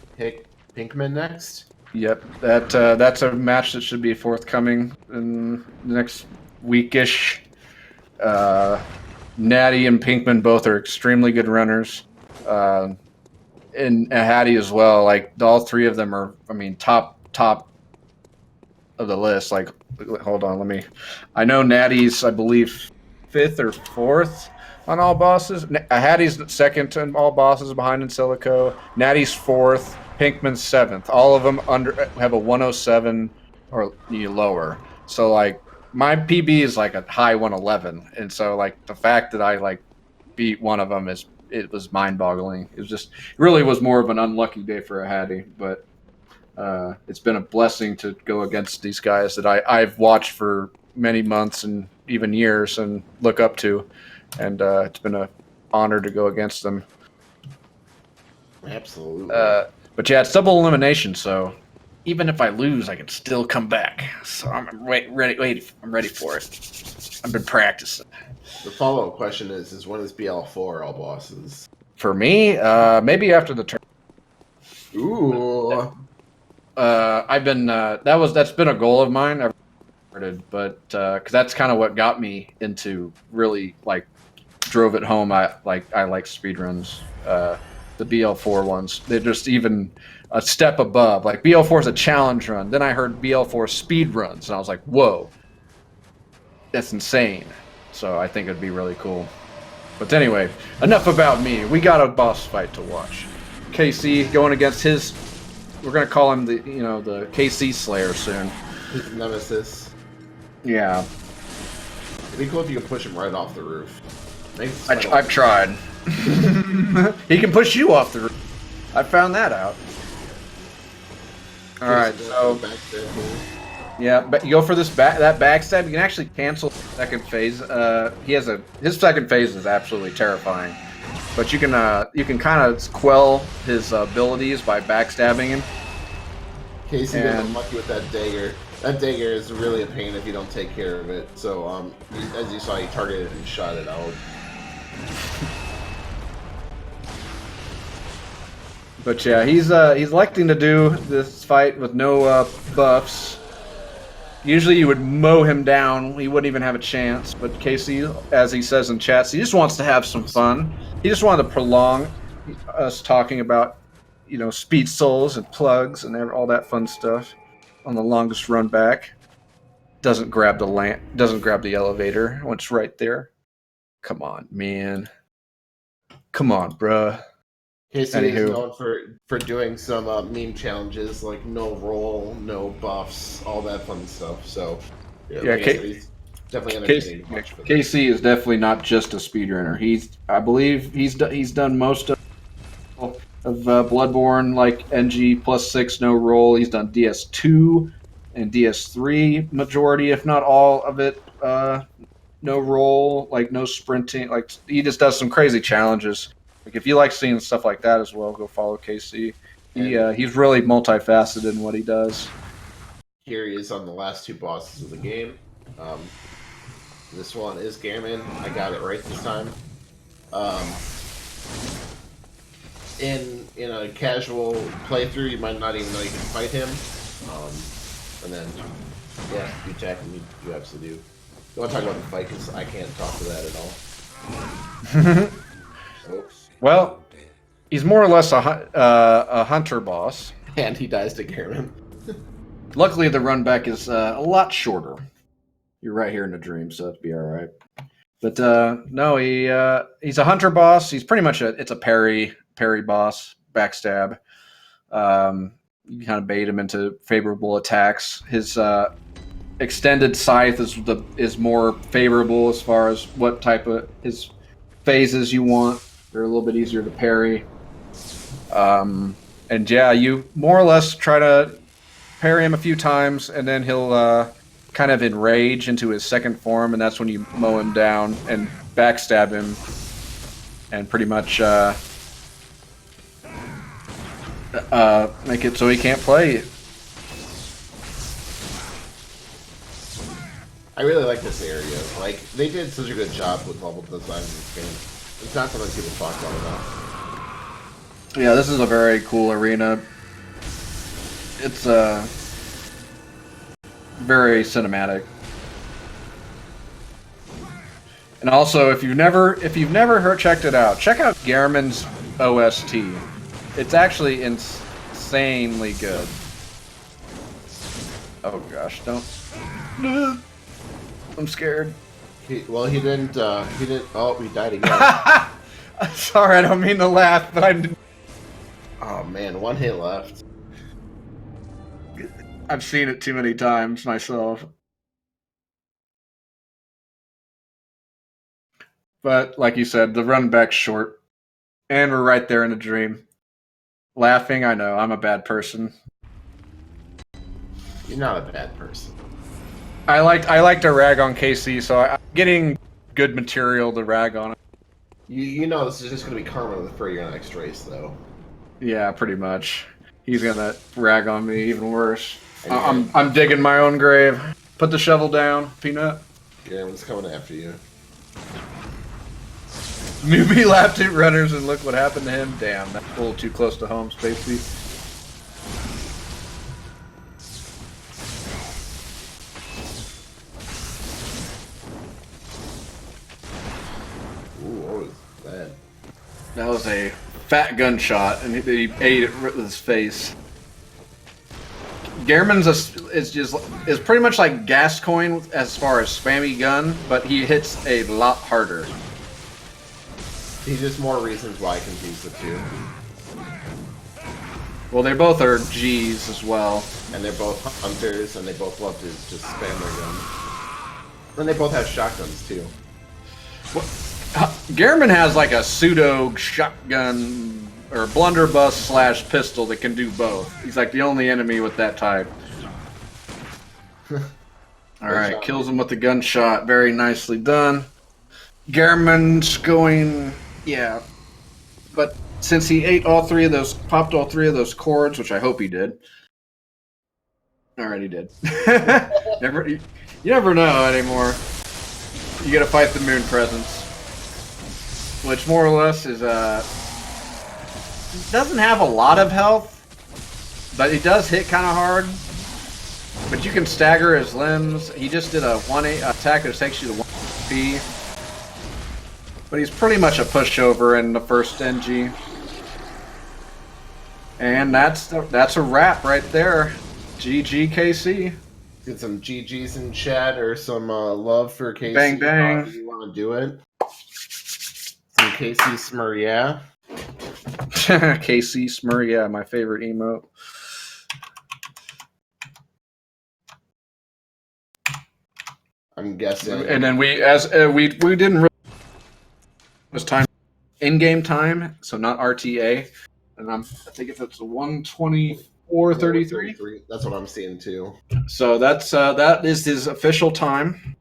Pinkman next? Yep, that's a match that should be forthcoming in the next weekish. Natty and Pinkman both are extremely good runners. And Hattie as well. Like all three of them are, I mean, top of the list. Like, hold on, I know Natty's, I believe, 5th or 4th on all bosses. Hattie's second on all bosses behind in Silico. Natty's 4th. Pinkman's 7th. All of them have a 107 or lower. So like my PB is like a high 111, and so like the fact that I like beat one of them it was mind-boggling. It really was more of an unlucky day for a Hattie, but it's been a blessing to go against these guys that I've watched for many months and even years and look up to, and it's been an honor to go against them. Absolutely. But yeah, it's double elimination, so even if I lose, I can still come back. So I'm ready. I'm ready for it. I've been practicing. The follow-up question is when is BL4 all bosses? For me, maybe after the turn. Ooh. I've been that's been a goal of mine. but because that's kind of what got me into really like drove it home. I like speedruns. The BL4 ones. They're just even a step above. Like BL4 is a challenge run. Then I heard BL4 speed runs, and I was like, whoa, that's insane. So I think it'd be really cool. But anyway, enough about me. We got a boss fight to watch. KC going against his. We're gonna call him the the KC Slayer soon. His nemesis. Yeah. It'd be cool if you could push him right off the roof. I've tried. He can push you off the roof. I found that out. All right, so yeah, but you go for that backstab. You can actually cancel the second phase. His second phase is absolutely terrifying, but you can kind of quell his abilities by backstabbing him. Casey got unlucky with that dagger. That dagger is really a pain if you don't take care of it. So as you saw, he targeted and shot it out. But yeah, he's electing to do this fight with no buffs. Usually you would mow him down. He wouldn't even have a chance. But Casey, as he says in chats, he just wants to have some fun. He just wanted to prolong us talking about, speed souls and plugs and all that fun stuff on the longest run back. Doesn't grab the elevator when it's right there. Come on, man. Come on, bruh. Casey is known for doing some meme challenges like no roll, no buffs, all that fun stuff. So yeah, he's definitely entertaining to watch. Casey is definitely not just a speedrunner. I believe he's done most of Bloodborne, like NG +6 no roll. He's done DS2 and DS3 majority, if not all of it. No roll, like no sprinting. Like he just does some crazy challenges. Like if you like seeing stuff like that as well, go follow KC. He's really multifaceted in what he does. Here he is on the last two bosses of the game. This one is Gammon. I got it right this time. In a casual playthrough, you might not even know you can fight him. And then, yeah, you tackle me, you absolutely do. You want to talk about the fight, because I can't talk to that at all. So. Well, he's more or less a hunter boss. And he dies to Gammon. Luckily, the run back is a lot shorter. You're right here in the dream, so it'll be all right. But no, he's a hunter boss. He's pretty much it's a parry boss, backstab. You kind of bait him into favorable attacks. His extended scythe is more favorable as far as what type of his phases you want. They're a little bit easier to parry. And yeah, you more or less try to parry him a few times, and then he'll kind of enrage into his second form, and that's when you mow him down and backstab him, and pretty much make it so he can't play. I really like this area. Like, they did such a good job with level design in this game. It's not something people talk about enough. Yeah, this is a very cool arena. It's very cinematic. And also, if you've never checked it out, check out Gehrman's OST. It's actually insanely good. Oh gosh, don't. I'm scared. He didn't. Oh, he died again. Sorry, I don't mean to laugh, but I didn't. Oh man, one hit left. I've seen it too many times myself. But like you said, the run back's short, and we're right there in a dream. Laughing, I know I'm a bad person. You're not a bad person. I like to rag on KC, so I'm getting good material to rag on. You know this is just gonna be karma for your next race, though. Yeah, pretty much. He's gonna rag on me even worse. I'm digging my own grave. Put the shovel down, Peanut. Yeah, everyone's coming after you. Newbie lapped 2 runners and look what happened to him. Damn, that's a little too close to home, Spacey. fat gunshot, and he ate it with his face. Gehrman's is pretty much like Gascoigne as far as spammy gun, but he hits a lot harder. He's just more reasons why I confuse the two. Well, they both are G's as well. And they're both hunters, and they both love to just spam their guns. And they both have shotguns, too. Gehrman has like a pseudo shotgun or blunderbuss / pistol that can do both. He's like the only enemy with that type. Alright, kills him with the gunshot. Very nicely done. Gehrman's going... Yeah. But since he ate popped all three of those cords, which I hope he did. Alright, he did. You never know anymore. You gotta fight the moon presence. Which more or less is, doesn't have a lot of health, but he does hit kind of hard. But you can stagger his limbs. He just did a 1-8 attack that takes you to 1 HP. But he's pretty much a pushover in the first NG. And that's a wrap right there. GG KC. Get some GGs in chat or some love for KC. Bang bang. If you want to do it. Some KC Smur, yeah. KC Smur, yeah, my favorite emote. I'm guessing. And then we didn't really. It was time, in-game time, so not RTA. And I think if it's a 1:24:33. That's what I'm seeing too. So that is his official time,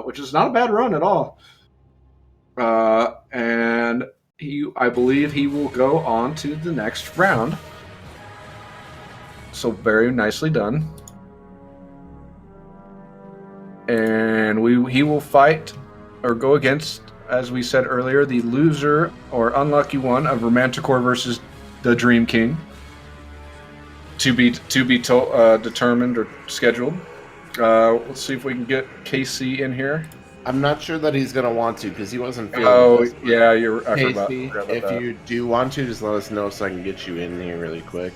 which is not a bad run at all. And I believe he will go on to the next round. So very nicely done. And he will fight or go against, as we said earlier, the loser or unlucky one of Romanticore versus the Dream King. To be determined or scheduled. Let's see if we can get KC in here. I'm not sure that he's gonna want to because he wasn't feeling. Oh this. yeah, I forgot if that. you do want to, just let us know so I can get you in here really quick.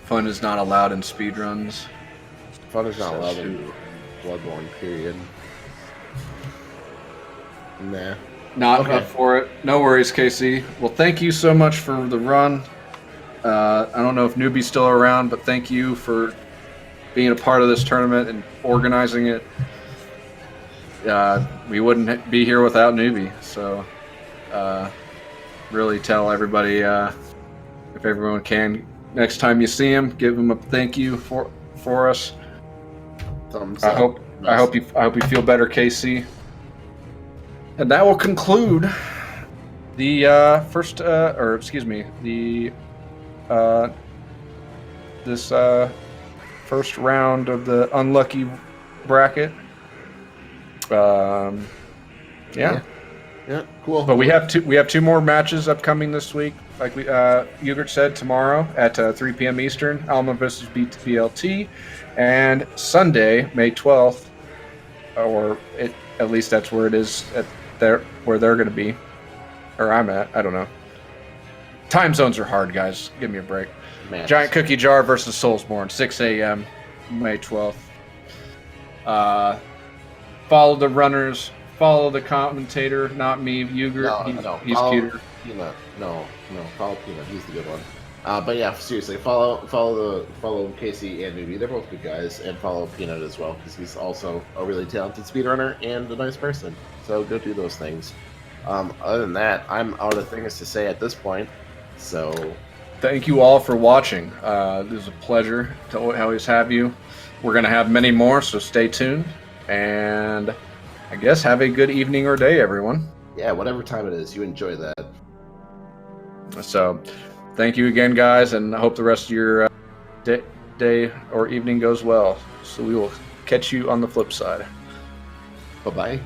Fun is not allowed in speedruns. Fun is not allowed in Bloodborne, period. Nah. Not up for it. No worries, KC. Well, thank you so much for the run. I don't know if Newbie's still around, but thank you for being a part of this tournament and organizing it. We wouldn't be here without Newbie, so really tell everybody, if everyone can, next time you see him, give him a thank you for us. I hope you feel better, KC. And that will conclude the this first round of the unlucky bracket. Yeah, cool. But we have two more matches upcoming this week. Like Hubert said, tomorrow at 3 p.m. Eastern, Alma versus BLT, and Sunday, May 12th, at least that's where it is where they're going to be, or I'm at. I don't know. Time zones are hard, guys. Give me a break. Man. Giant Cookie Jar versus Soulsborne, 6 a.m. May 12th. Follow the runners. Follow the commentator, not me, Hugert. He's cuter. Peanut. No, follow Peanut. He's the good one. But yeah, seriously, follow Casey and Newbie. They're both good guys, and follow Peanut as well because he's also a really talented speedrunner and a nice person. So go do those things. Other than that, I'm out of things to say at this point. So thank you all for watching. It was a pleasure to always have you. We're gonna have many more, so stay tuned. And I guess have a good evening or day, everyone. Yeah, whatever time it is, you enjoy that. So, thank you again, guys, and I hope the rest of your day or evening goes well. So we will catch you on the flip side. Bye-bye.